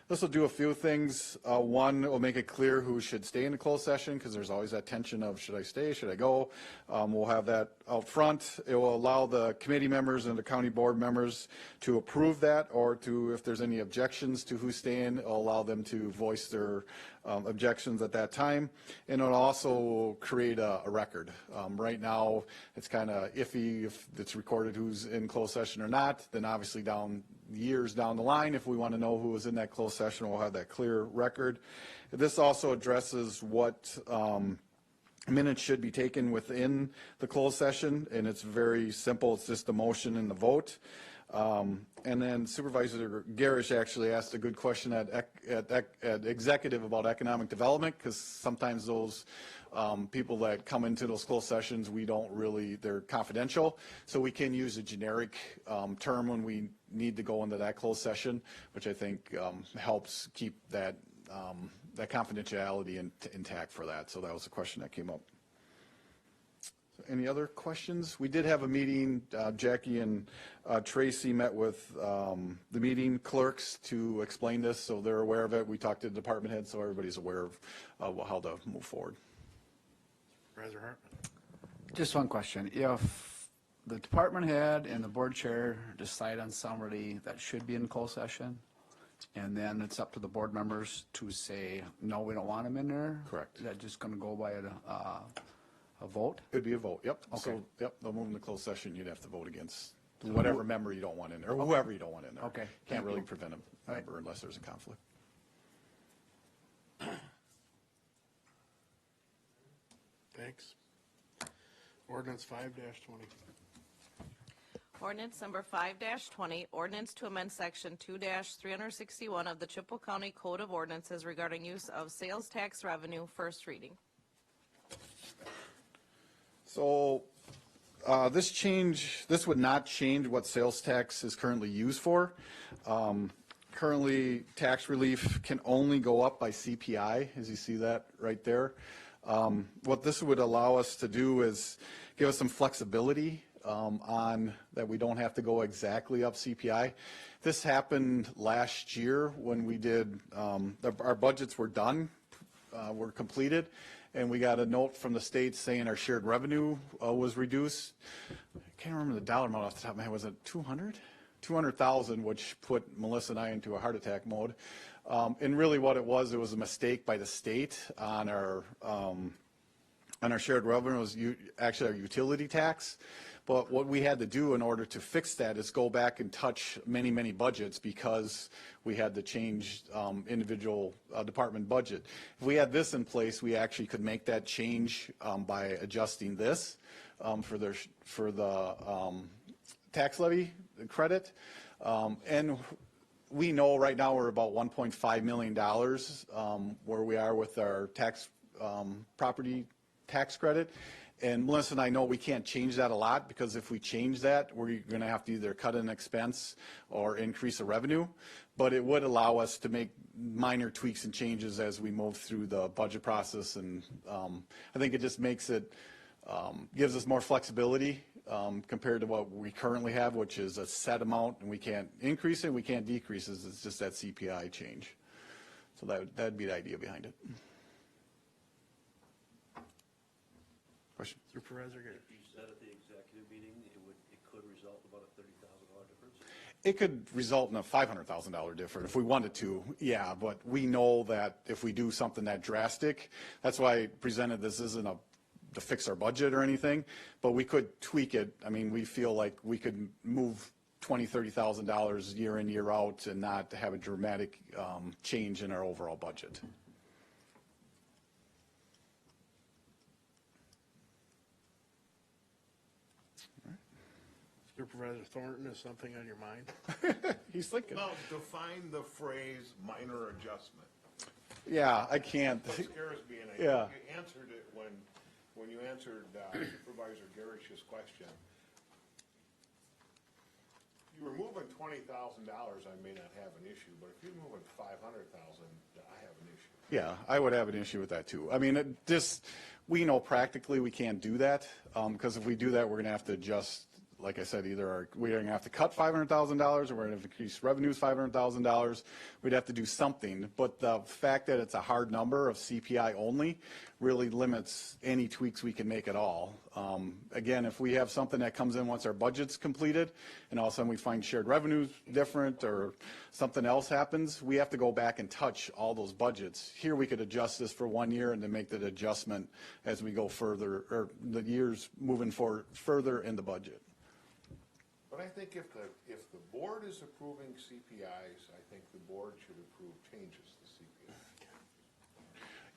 This will do a few things. One, it will make it clear who should stay in the closed session, because there's always that tension of should I stay, should I go? We'll have that out front. It will allow the committee members and the county board members to approve that, or to, if there's any objections to who's staying, it'll allow them to voice their objections at that time. And it'll also create a record. Right now, it's kind of iffy if it's recorded who's in closed session or not. Then obviously years down the line, if we want to know who was in that closed session, we'll have that clear record. This also addresses what minutes should be taken within the closed session, and it's very simple. It's just the motion and the vote. And then Supervisor Garish actually asked a good question at executive about economic development, because sometimes those people that come into those closed sessions, they're confidential. So we can use a generic term when we need to go into that closed session, which I think helps keep that confidentiality intact for that. So that was a question that came up. So any other questions? We did have a meeting. Jackie and Tracy met with the meeting clerks to explain this, so they're aware of it. We talked to the department head, so everybody's aware of how to move forward. Supervisor Hartman. Just one question. If the department head and the board chair decide on somebody that should be in closed session, and then it's up to the board members to say, no, we don't want them in there? Correct. Is that just going to go by a vote? It'd be a vote, yep. Okay. So, yep, they'll move in the closed session, you'd have to vote against whatever member you don't want in there, or whoever you don't want in there. Okay. Can't really prevent a member unless there's a conflict. Thanks. Ordinance 5-20. Ordinance number 5-20, ordinance to amend section 2-361 of the Chippewa County Code of Ordinances regarding use of sales tax revenue. First reading. So this would not change what sales tax is currently used for. Currently, tax relief can only go up by CPI, as you see that right there. What this would allow us to do is give us some flexibility that we don't have to go exactly up CPI. This happened last year when we did, our budgets were done, were completed, and we got a note from the state saying our shared revenue was reduced. I can't remember the dollar amount off the top of my head. Was it 200? 200,000, which put Melissa and I into a heart attack mode. And really what it was a mistake by the state on our shared revenue. It was actually our utility tax. But what we had to do in order to fix that is go back and touch many, many budgets because we had to change individual department budget. If we had this in place, we actually could make that change by adjusting this for the tax levy credit. And we know right now we're about $1.5 million where we are with our tax property tax credit. And Melissa and I know we can't change that a lot because if we change that, we're going to have to either cut an expense or increase the revenue. But it would allow us to make minor tweaks and changes as we move through the budget process. And I think it just makes it, gives us more flexibility compared to what we currently have, which is a set amount, and we can't increase it, we can't decrease it. It's just that CPI change. So that'd be the idea behind it. Question? Supervisor Garrett. You said at the executive meeting it could result in about a $30,000 difference? It could result in a $500,000 difference if we wanted to, yeah, but we know that if we do something that drastic, that's why I presented this isn't to fix our budget or anything, but we could tweak it. I mean, we feel like we could move $20,000, $30,000 year in, year out and not have a dramatic change in our overall budget. Supervisor Thornton, is something on your mind? He's thinking. Well, define the phrase minor adjustment. Yeah, I can't. What scares me, and Yeah. you answered it when you answered Supervisor Garish's question. You were moving $20,000, I may not have an issue, but if you're moving $500,000, I have an issue. Yeah, I would have an issue with that too. I mean, we know practically we can't do that because if we do that, we're going to have to adjust. Like I said, either we're going to have to cut $500,000 or we're going to have to increase revenues $500,000. We'd have to do something. But the fact that it's a hard number of CPI only really limits any tweaks we can make at all. Again, if we have something that comes in once our budget's completed and all of a sudden we find shared revenues different or something else happens, we have to go back and touch all those budgets. Here we could adjust this for 1 year and then make that adjustment as we go further, or the years moving forward further in the budget. But I think if the board is approving CPIs, I think the board should approve changes to CPI.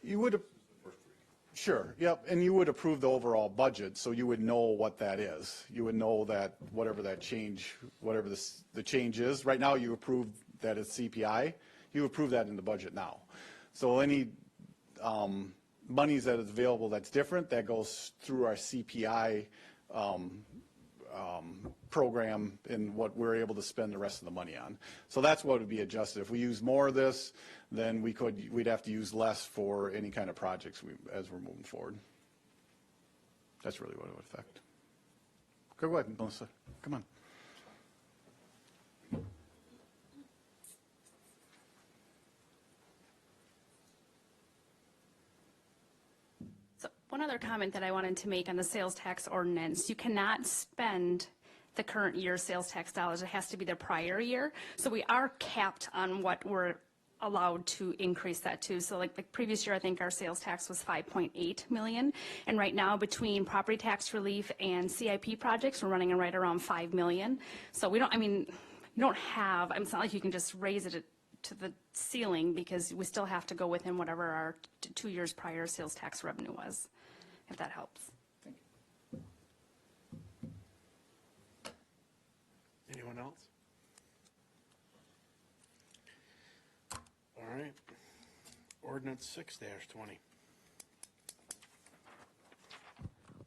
You would, sure, yep, and you would approve the overall budget, so you would know what that is. You would know that whatever that change, whatever the change is. Right now, you approve that it's CPI. You approve that in the budget now. So any monies that is available that's different, that goes through our CPI program and what we're able to spend the rest of the money on. So that's what would be adjusted. If we use more of this, then we'd have to use less for any kind of projects as we're moving forward. That's really what it would affect. Go ahead, Melissa. Come on. So one other comment that I wanted to make on the sales tax ordinance, you cannot spend the current year's sales tax dollars. It has to be the prior year. So we are capped on what we're allowed to increase that to. So like the previous year, I think our sales tax was 5.8 million. And right now between property tax relief and CIP projects, we're running right around 5 million. So we don't, I mean, you don't have, it's not like you can just raise it to the ceiling because we still have to go within whatever our 2 years prior sales tax revenue was, if that helps. Anyone else? All right. Ordinance 6-20.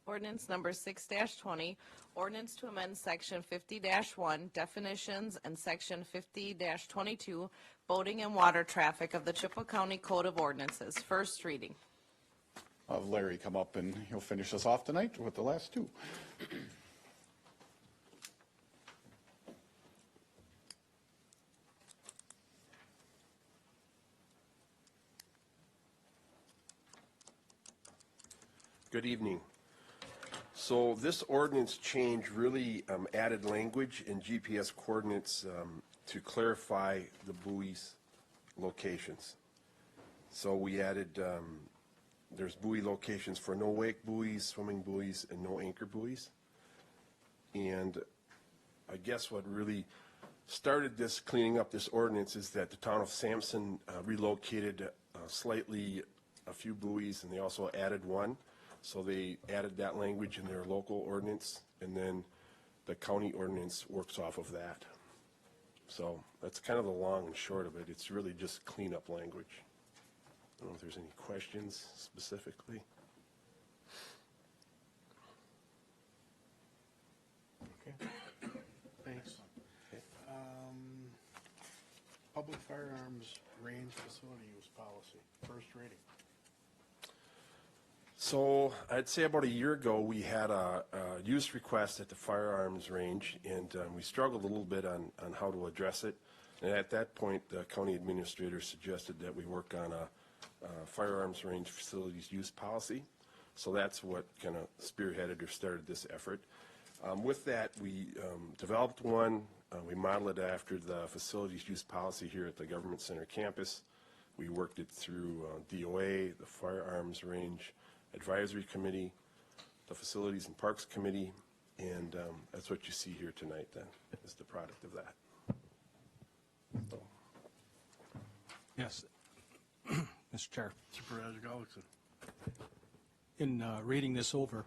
Ordinance number 6-20, ordinance to amend section 50-1 definitions and section 50-22 boating and water traffic of the Chippewa County Code of Ordinances. First reading. I'll have Larry come up and he'll finish us off tonight with the last two. Good evening. So this ordinance change really added language in GPS coordinates to clarify the buoys locations. So we added, there's buoy locations for no wake buoys, swimming buoys, and no anchor buoys. And I guess what really started this cleaning up this ordinance is that the town of Sampson relocated slightly a few buoys, and they also added one. So they added that language in their local ordinance, and then the county ordinance works off of that. So that's kind of the long and short of it. It's really just cleanup language. I don't know if there's any questions specifically. Okay, thanks. Public firearms range facility use policy, first reading. So I'd say about a year ago, we had a use request at the firearms range, and we struggled a little bit on how to address it. And at that point, the county administrator suggested that we work on a firearms range facilities use policy. So that's what kind of spearheaded or started this effort. With that, we developed one. We modeled it after the facilities use policy here at the Government Center campus. We worked it through DOA, the Firearms Range Advisory Committee, the Facilities and Parks Committee, and that's what you see here tonight then, is the product of that. So. Yes. Mr. Chair. Supervisor Gullickson. In reading this over,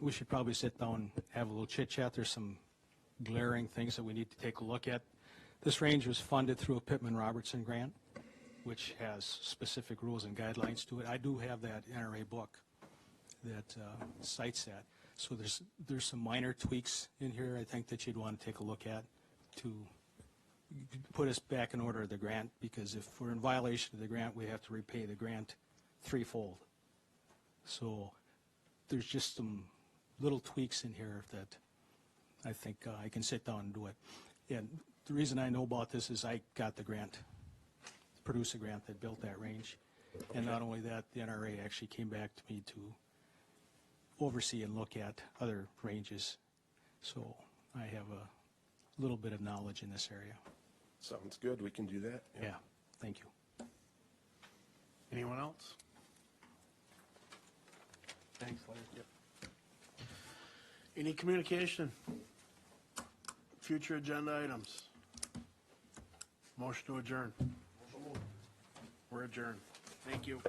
we should probably sit down and have a little chit chat. There's some glaring things that we need to take a look at. This range was funded through a Pittman-Robertson grant, which has specific rules and guidelines to it. I do have that NRA book that cites that. So there's some minor tweaks in here I think that you'd want to take a look at to put us back in order of the grant, because if we're in violation of the grant, we have to repay the grant threefold. So there's just some little tweaks in here that I think I can sit down and do it. And the reason I know about this is I got the grant, produce a grant that built that range. And not only that, the NRA actually came back to me to oversee and look at other ranges. So I have a little bit of knowledge in this area. Sounds good. We can do that. Yeah, thank you. Anyone else? Thanks, Larry. Yep. Any communication? Future agenda items? Motion to adjourn. We're adjourned. Thank you.